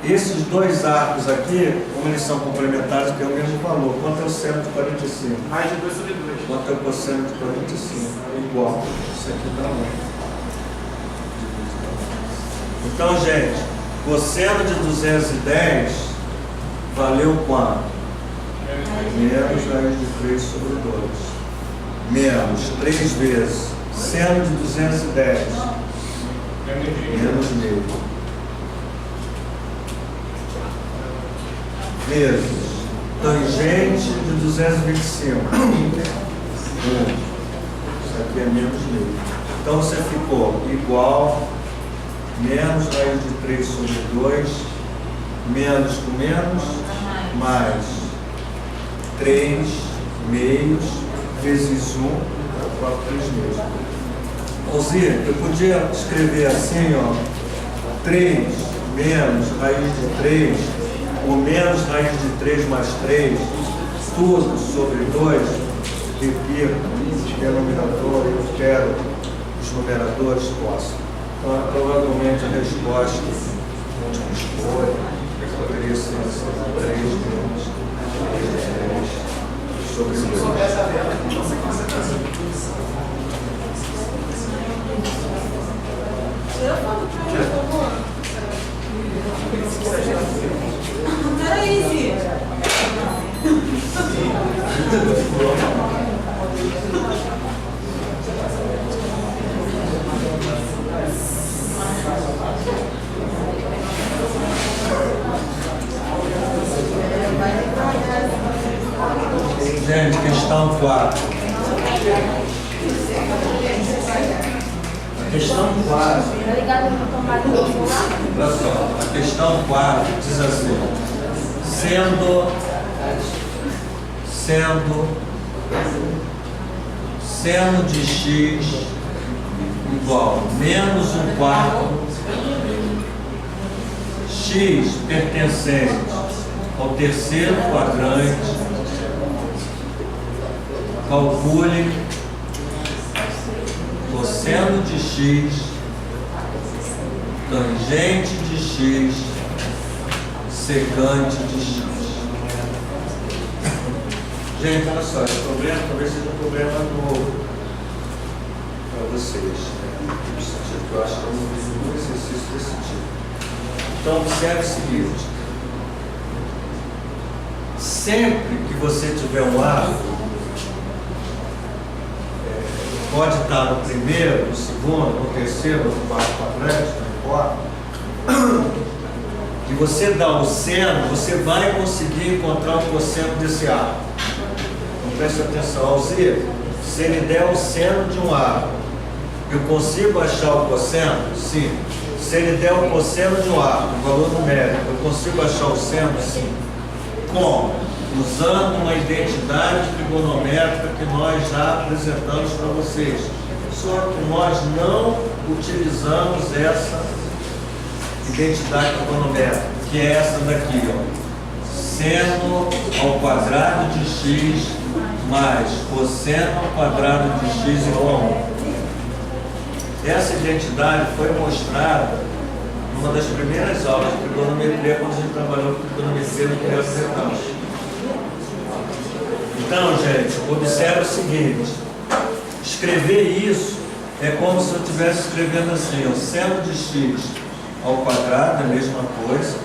esses dois arcos aqui, como eles são complementares, tem o mesmo valor. Quanto é o seno de 45? Mais de 2 sobre 2. Quanto é o cosseno de 45? É igual. Isso aqui dá 1. Então, gente, cosseno de 210 valeu quanto? Menos raiz de 3 sobre 2. Menos 3 vezes seno de 210. Menos meio. Vezes tangente de 225. 1. Isso aqui é menos meio. Então você ficou igual. Menos raiz de 3 sobre 2, menos com menos, mais 3 meios vezes 1, é o próprio 3 meios. Alzira, eu podia escrever assim, ó, 3 menos raiz de 3, ou menos raiz de 3 mais 3, tudo sobre 2, repito, o denominador, eu quero os numeradores possam. Então, provavelmente a resposta última escolha poderia ser 3 menos 3 sobre 2. Peraí, Cid. Gente, questão 4. A questão 4. Tá ligado no tomate do celular? Olha só, a questão 4 diz assim: sendo seno de x igual menos 1/4 x pertencente ao terceiro quadrante, calcule cosseno de x, tangente de x, secante de x. Gente, olha só, esse problema talvez seja um problema novo para vocês. No sentido que eu acho que eu não fiz um exercício desse tipo. Então, observe o seguinte: sempre que você tiver um arco, pode estar no primeiro, no segundo, no terceiro, no quarto quadrante, não importa, e você dá o seno, você vai conseguir encontrar o cosseno desse arco. Então preste atenção, Alzira, Se ele der o seno de um aro, eu consigo achar o cosseno? Sim. Se ele der o cosseno de um aro, o valor numérico, eu consigo achar o seno? Sim. Como? Usando uma identidade trigonométrica que nós já apresentamos para vocês. Só que nós não utilizamos essa identidade trigonométrica, que é essa daqui, ó. Seno ao quadrado de x mais cosseno ao quadrado de x igual a 1. Essa identidade foi mostrada numa das primeiras aulas de trigonometria, quando a gente trabalhou com trigonometria no primeiro retal. Então, gente, observe o seguinte: escrever isso é como se eu estivesse escrevendo assim, ó, seno de x ao quadrado, é a mesma coisa,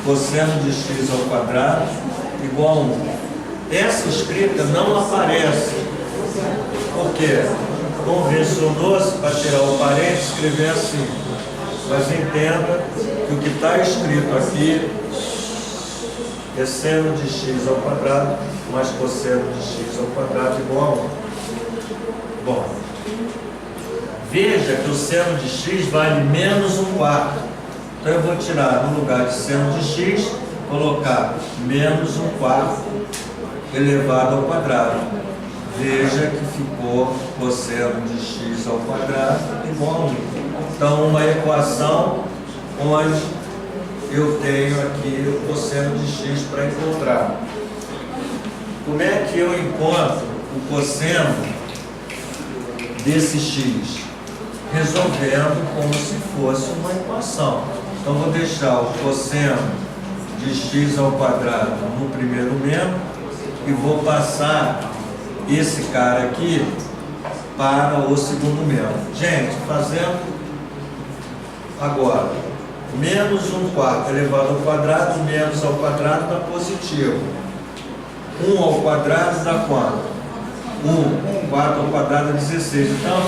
cosseno de x ao quadrado igual a 1. Essa escrita não aparece. Por quê? Convencionou-se para tirar o parênteses escrever assim. Mas entenda que o que está escrito aqui é seno de x ao quadrado mais cosseno de x ao quadrado igual a 1. Bom, veja que o seno de x vale menos 1/4. Então eu vou tirar, no lugar de seno de x, colocar menos 1/4 elevado ao quadrado. Veja que ficou cosseno de x ao quadrado igual a 1. Então, uma equação onde eu tenho aqui o cosseno de x para encontrar. Como é que eu encontro o cosseno desse x? Resolvendo como se fosse uma equação. Então, vou deixar o cosseno de x ao quadrado no primeiro membro e vou passar esse cara aqui para o segundo membro. Gente, fazendo agora, menos 1/4 elevado ao quadrado, menos ao quadrado dá positivo. 1 ao quadrado dá quanto? 1. 4 ao quadrado é 16. Então,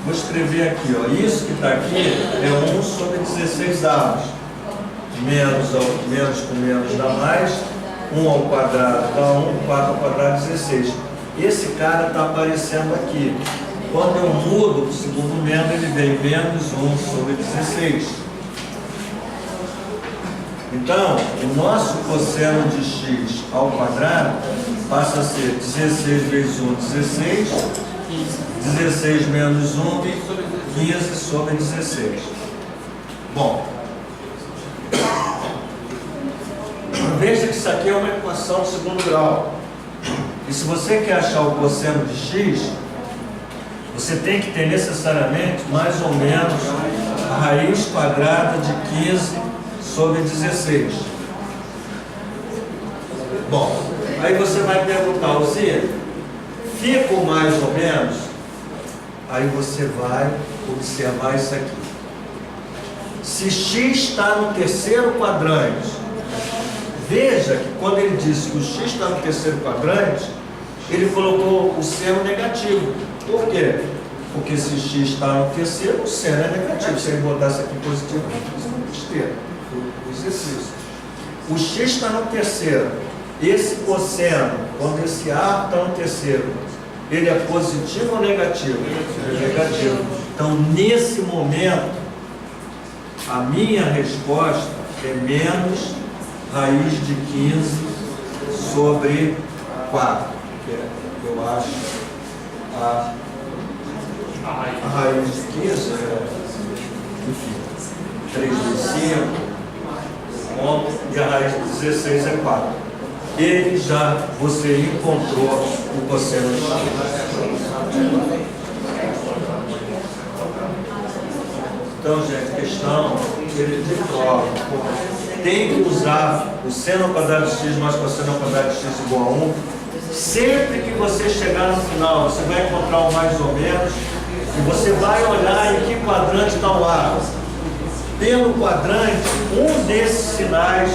vou escrever aqui, ó. Isso que está aqui é 1 sobre 16 avos. Menos com menos dá mais. 1 ao quadrado dá 1, 4 ao quadrado 16. Esse cara está aparecendo aqui. Quando eu mudo para o segundo membro, ele vem menos 1 sobre 16. Então, o nosso cosseno de x ao quadrado passa a ser 16 vezes 1, 16. 16 menos 1, 15 sobre 16. Bom, veja que isso aqui é uma equação de segundo grau. E se você quer achar o cosseno de x, você tem que ter necessariamente mais ou menos a raiz quadrada de 15 sobre 16. Bom, aí você vai perguntar, Alzir, fica o mais ou menos? Aí você vai observar isso aqui. Se x está no terceiro quadrante, veja que quando ele disse que o x está no terceiro quadrante, ele colocou o seno negativo. Por quê? Porque se x está no terceiro, o seno é negativo. Se ele botasse aqui positivo, isso não besteira. O exercício. O x está no terceiro. Esse cosseno, quando esse ar está no terceiro, ele é positivo ou negativo? É negativo. Então, nesse momento, a minha resposta é menos raiz de 15 sobre 4. Que é, eu acho, a raiz de 15 é, enfim, 3 de 5, e a raiz de 16 é 4. Ele já, você encontrou o cosseno de x. Então, gente, questão de prova. Tem que usar o seno ao quadrado de x mais cosseno ao quadrado de x igual a 1. Sempre que você chegar no final, você vai encontrar o mais ou menos e você vai olhar em que quadrante está o ar. Pelo quadrante, um desses sinais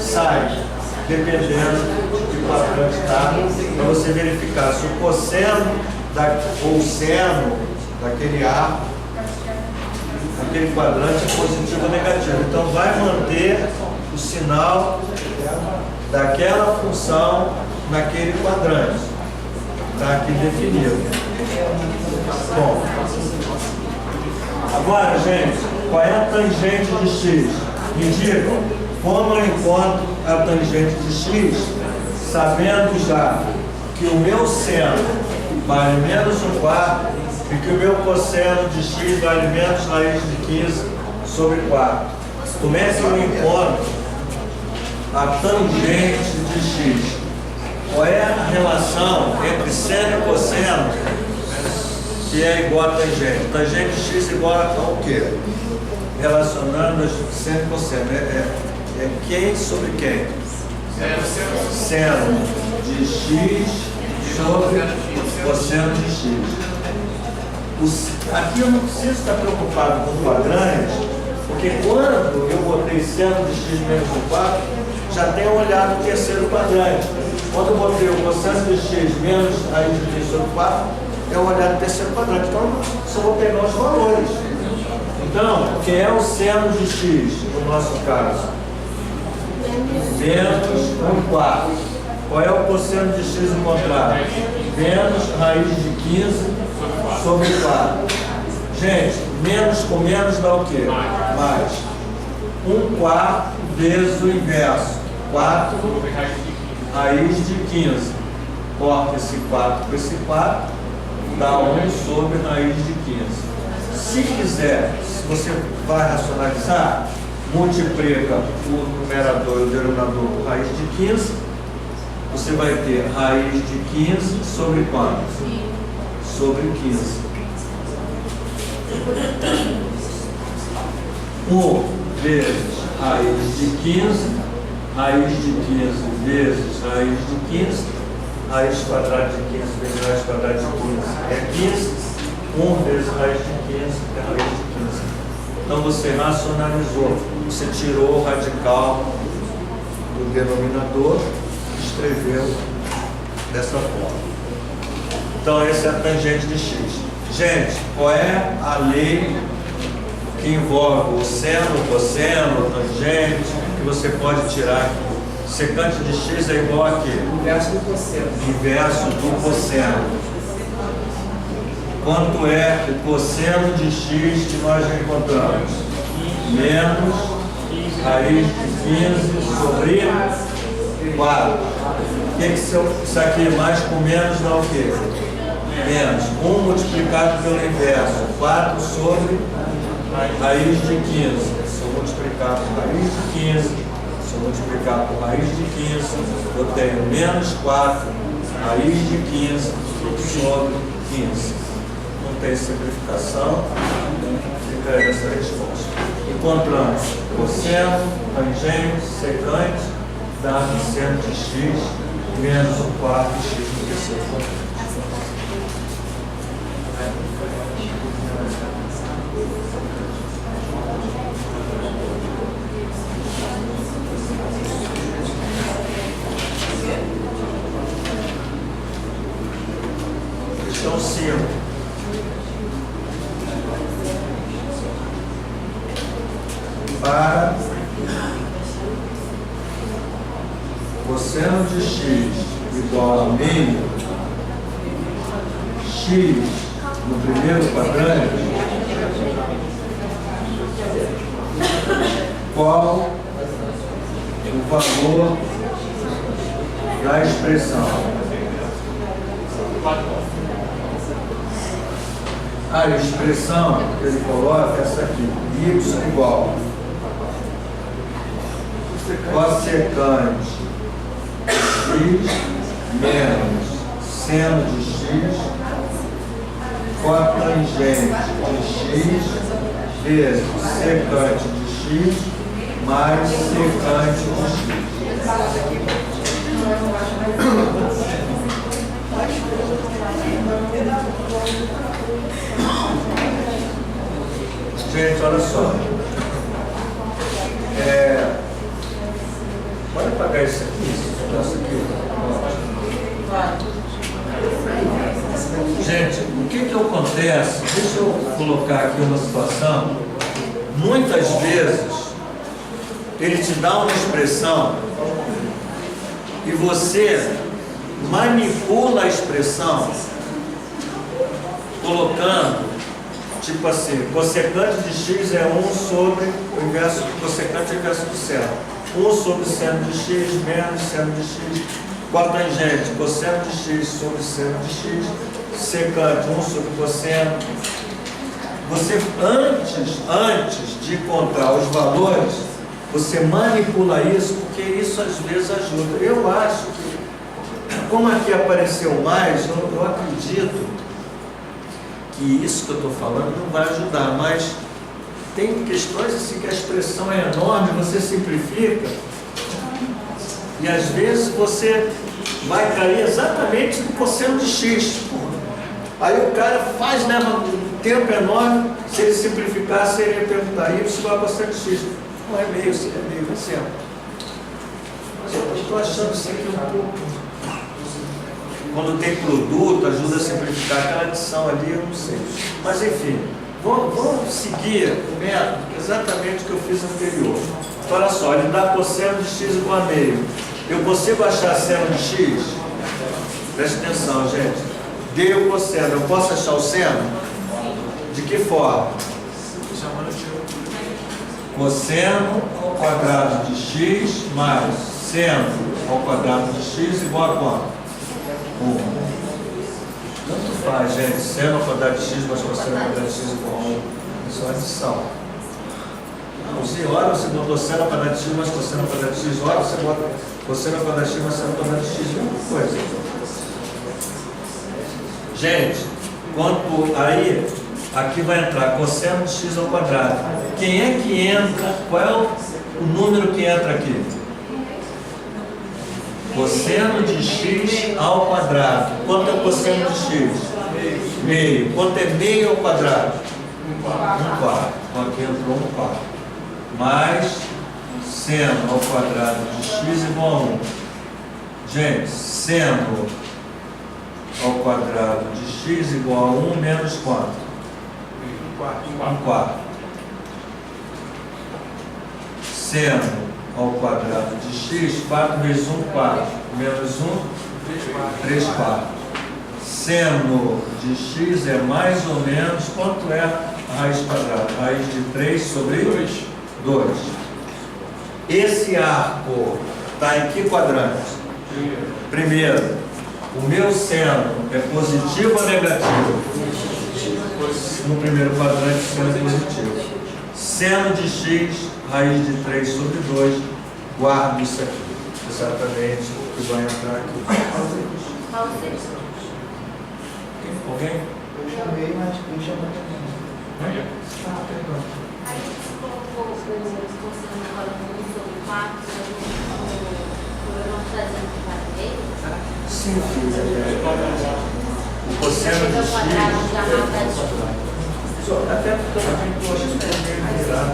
sai, dependendo de que quadrante está, para você verificar se o cosseno ou o seno daquele ar, aquele quadrante é positivo ou negativo. Então vai manter o sinal daquela função naquele quadrante. Está aqui definido. Bom, agora, gente, qual é a tangente de x? Me digam, como eu encontro a tangente de x, sabendo já que o meu seno vale menos 1/4 e que o meu cosseno de x vale menos raiz de 15 sobre 4. Como é que eu encontro a tangente de x? Qual é a relação entre seno e cosseno que é igual a tangente? Tangente de x igual a o quê? Relacionando seno e cosseno. É quem sobre quem? Seno de x sobre cosseno de x. Aqui eu não preciso estar preocupado com quadrantes, porque quando eu botei seno de x menos 1/4, já tenho olhado o terceiro quadrante. Quando eu botei o cosseno de x menos raiz de 15 sobre 4, eu olhar o terceiro quadrante. Então, só vou pegar os valores. Então, quem é o seno de x, no nosso caso? Menos 1/4. Qual é o cosseno de x encontrado? Menos raiz de 15 sobre 4. Gente, menos com menos dá o quê? Mais. 1/4 vezes o inverso. 4 raiz de 15. Corta esse 4 com esse 4, dá 1 sobre raiz de 15. Se quiser, se você vai racionalizar, multiplica o numerador e o denominador por raiz de 15, você vai ter raiz de 15 sobre quanto? Sobre 15. 1 vezes raiz de 15, raiz de 15 vezes raiz de 15, raiz quadrada de 15 vezes raiz quadrada de 15 é 15, 1 vezes raiz de 15 é raiz de 15. Então você racionalizou, você tirou o radical do denominador e escreveu dessa forma. Então essa é a tangente de x. Gente, qual é a lei que envolve o seno, o cosseno, o tangente, que você pode tirar? Secante de x é igual a quê? Inverso do cosseno. Inverso do cosseno. Quanto é o cosseno de x que nós já encontramos? Menos raiz de 15 sobre 4. Isso aqui mais com menos dá o quê? Menos 1 multiplicado pelo inverso. 4 sobre raiz de 15. Se eu multiplicar por raiz de 15, se eu multiplicar por raiz de 15, eu tenho menos 4 raiz de 15 sobre 15. Não tem simplificação, fica essa resposta. Encontramos cosseno, tangente, secante, dá seno de x menos 1/4 de x no terceiro quadrante. Questão 5. Para cosseno de x igual a meio, x no primeiro quadrante, qual o valor da expressão? A expressão que ele coloca é essa aqui, y igual cossecante de x menos seno de x cotangente de x vezes secante de x mais secante de x. Gente, olha só. Pode apagar isso aqui, esse negócio aqui. Gente, o que acontece? Deixa eu colocar aqui uma situação. Muitas vezes, ele te dá uma expressão e você manipula a expressão colocando, tipo assim, cossecante de x é 1 sobre o inverso do cossecante e o inverso do seno. 1 sobre seno de x menos seno de x. Cotangente, cosseno de x sobre seno de x. Secante, 1 sobre cosseno. Você, antes de encontrar os valores, você manipula isso, porque isso às vezes ajuda. Eu acho que, como aqui apareceu mais, eu acredito que isso que eu estou falando não vai ajudar, mas tem questões assim que a expressão é enorme, você simplifica, e às vezes você vai cair exatamente no cosseno de x. Aí o cara faz, leva um tempo enorme, se ele simplificasse, ele ia perguntar, y igual a cosseno de x. Não é meio, se é meio, vai ser. Mas eu estou achando isso aqui um pouco. Quando tem produto, ajuda a simplificar aquela adição ali, eu não sei. Mas enfim, vamos seguir o método, exatamente o que eu fiz anterior. Olha só, ele dá cosseno de x igual a meio. Eu consigo achar seno de x? Preste atenção, gente. Dei o cosseno, eu posso achar o seno? De que forma? Cosseno ao quadrado de x mais seno ao quadrado de x igual a quanto? 1. Tanto faz, gente. Seno ao quadrado de x mais cosseno ao quadrado de x igual a 1. Isso é uma adição. Não, se hora você botou seno ao quadrado de x mais cosseno ao quadrado de x, hora você bota cosseno ao quadrado de x mais seno ao quadrado de x, mesma coisa. Gente, quanto aí, aqui vai entrar cosseno de x ao quadrado. Quem é que entra? Qual é o número que entra aqui? Cosseno de x ao quadrado. Quanto é o cosseno de x? Meio. Quanto é meio ao quadrado? 1 quarto. Então aqui entrou 1 quarto. Mais seno ao quadrado de x igual a 1. Gente, seno ao quadrado de x igual a 1 menos quanto? 1 quarto. Seno ao quadrado de x, 4 vezes 1, 4. Menos 1, 3 quartos. Seno de x é mais ou menos, quanto é a raiz quadrada? Raiz de 3 sobre 2. Esse arco está em que quadrante? Primeiro. O meu seno é positivo ou negativo? No primeiro quadrante, o seno é positivo. Seno de x, raiz de 3 sobre 2, guardo isso aqui. Exatamente o que vai entrar aqui. Alguém? Eu chamei, mas quem chamou também. Aí você colocou o cosseno agora no 1 sobre 4, eu não trazendo para ele? Sim, filha. O cosseno de x. Até porque eu também gosto de virar.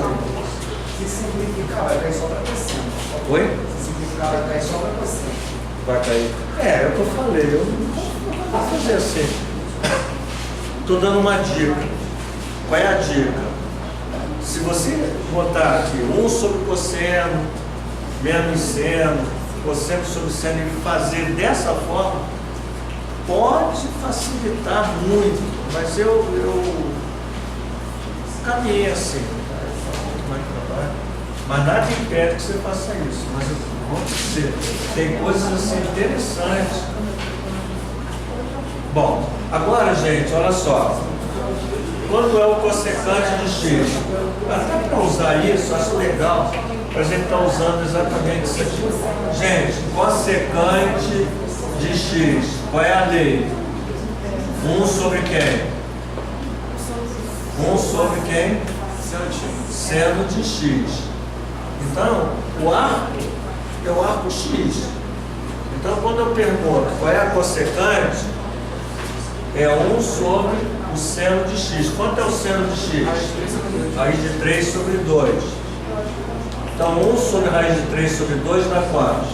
Se simplificar, vai cair só para cosseno. Oi? Se simplificar, vai cair só para cosseno. Vai cair. É o que eu falei. Eu não vou fazer assim. Estou dando uma dica. Qual é a dica? Se você botar aqui 1 sobre cosseno, menos seno, cosseno sobre seno e fazer dessa forma, pode facilitar muito, mas eu caminhei assim, mas nada impede que você faça isso, mas eu vou dizer, tem coisas assim interessantes. Bom, agora gente, olha só, quando é o cossecante de x? Até para usar isso, acho legal, para a gente estar usando exatamente isso aqui. Gente, cossecante de x, qual é a lei? 1 sobre quem? 1 sobre quem? Seno de x. Então, o arco é o arco x. Então, quando eu pergunto qual é a cossecante, é 1 sobre o seno de x. Quanto é o seno de x? Raiz de 3 sobre 2. Então, 1 sobre raiz de 3 sobre 2 dá quanto?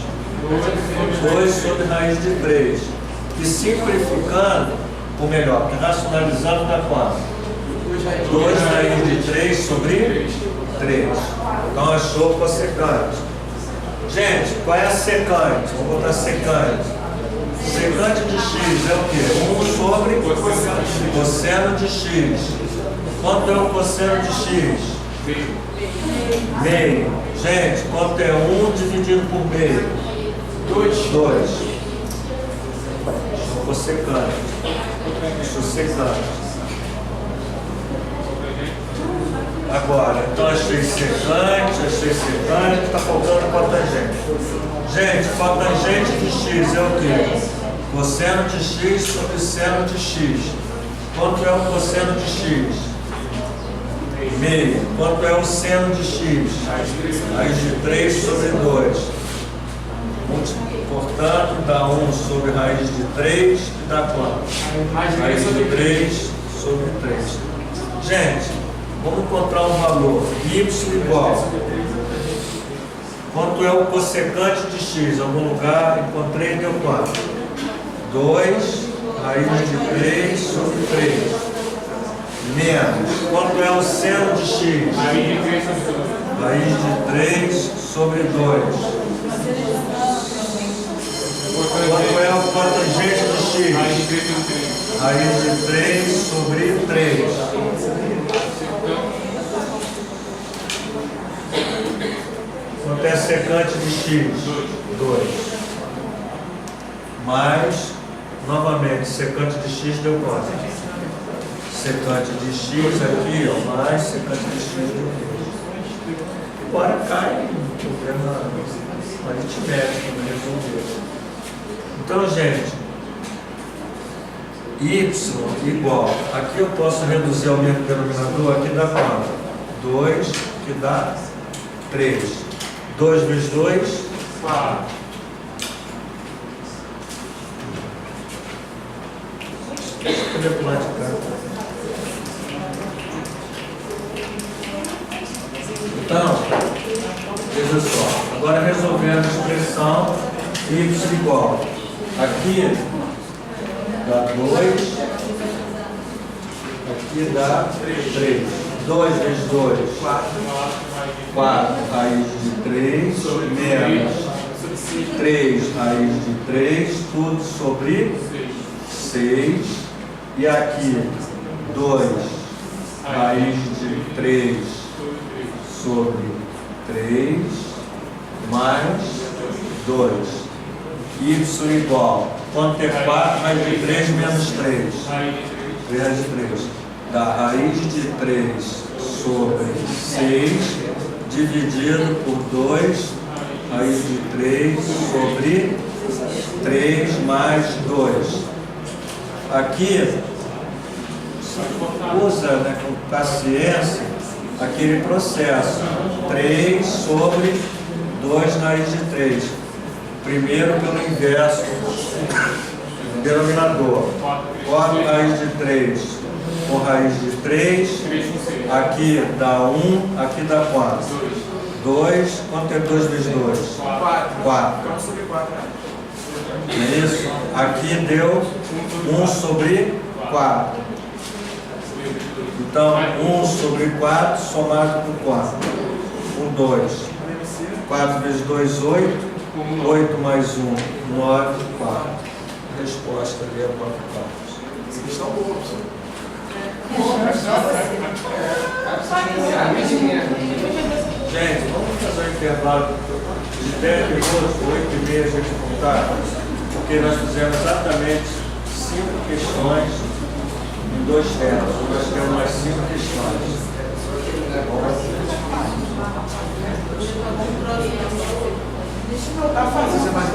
2 sobre raiz de 3. E simplificando, ou melhor, racionalizando dá quanto? 2 raiz de 3 sobre 3. Então, achou o cossecante. Gente, qual é a secante? Vou botar secante. Secante de x é o quê? 1 sobre cosseno de x. Quanto é o cosseno de x? Meio. Gente, quanto é 1 dividido por meio? 2. Cossecante. Secante. Agora, então achei secante, está faltando cotangente. Gente, cotangente de x é o quê? Cosseno de x sobre seno de x. Quanto é o cosseno de x? Meio. Quanto é o seno de x? Raiz de 3 sobre 2. Portanto, dá 1 sobre raiz de 3, que dá quanto? Raiz de 3 sobre 3. Gente, vamos encontrar um valor. Y igual. Quanto é o cossecante de x? Em algum lugar encontrei, deu quanto? 2 raiz de 3 sobre 3. Menos. Quanto é o seno de x? Raiz de 3 sobre 2. Quanto é o cotangente de x? Raiz de 3 sobre 3. Quanto é secante de x? 2. Mais, novamente, secante de x deu quanto? Secante de x aqui, ó, mais secante de x deu 2. Agora cai um problema aritmético para resolver. Então, gente, y igual, aqui eu posso reduzir ao mesmo denominador, aqui dá quanto? 2, que dá 3. 2 vezes 2, 4. Deixa eu ver pro lado de cá. Então, veja só, agora resolvendo a expressão y igual. Aqui dá 2, aqui dá 3. 2 vezes 2, 4 raiz de 3, menos 3 raiz de 3, tudo sobre 6. E aqui 2 raiz de 3 sobre 3, mais 2. Y igual. Quanto é 4 raiz de 3 menos 3? 3 raiz de 3. Da raiz de 3 sobre 6 dividido por 2, raiz de 3 sobre 3 mais 2. Aqui, usa, né, com paciência aquele processo. 3 sobre 2 raiz de 3. Primeiro pelo inverso, denominador. 4 raiz de 3 com raiz de 3, aqui dá 1, aqui dá quanto? 2, quanto é 2 vezes 2? 4. É isso? Aqui deu 1 sobre 4. Então, 1 sobre 4 somado por 4. Por 2. 4 vezes 2, 8. 8 mais 1, 9, 4. A resposta ali é 4 quartos. Vocês estão bons. Gente, vamos fazer um intervalo de 10 minutos, 8h30 a gente voltar, porque nós fizemos exatamente 5 questões em 2 temas. Nós temos mais 5 questões. Deixa eu voltar a fazer mais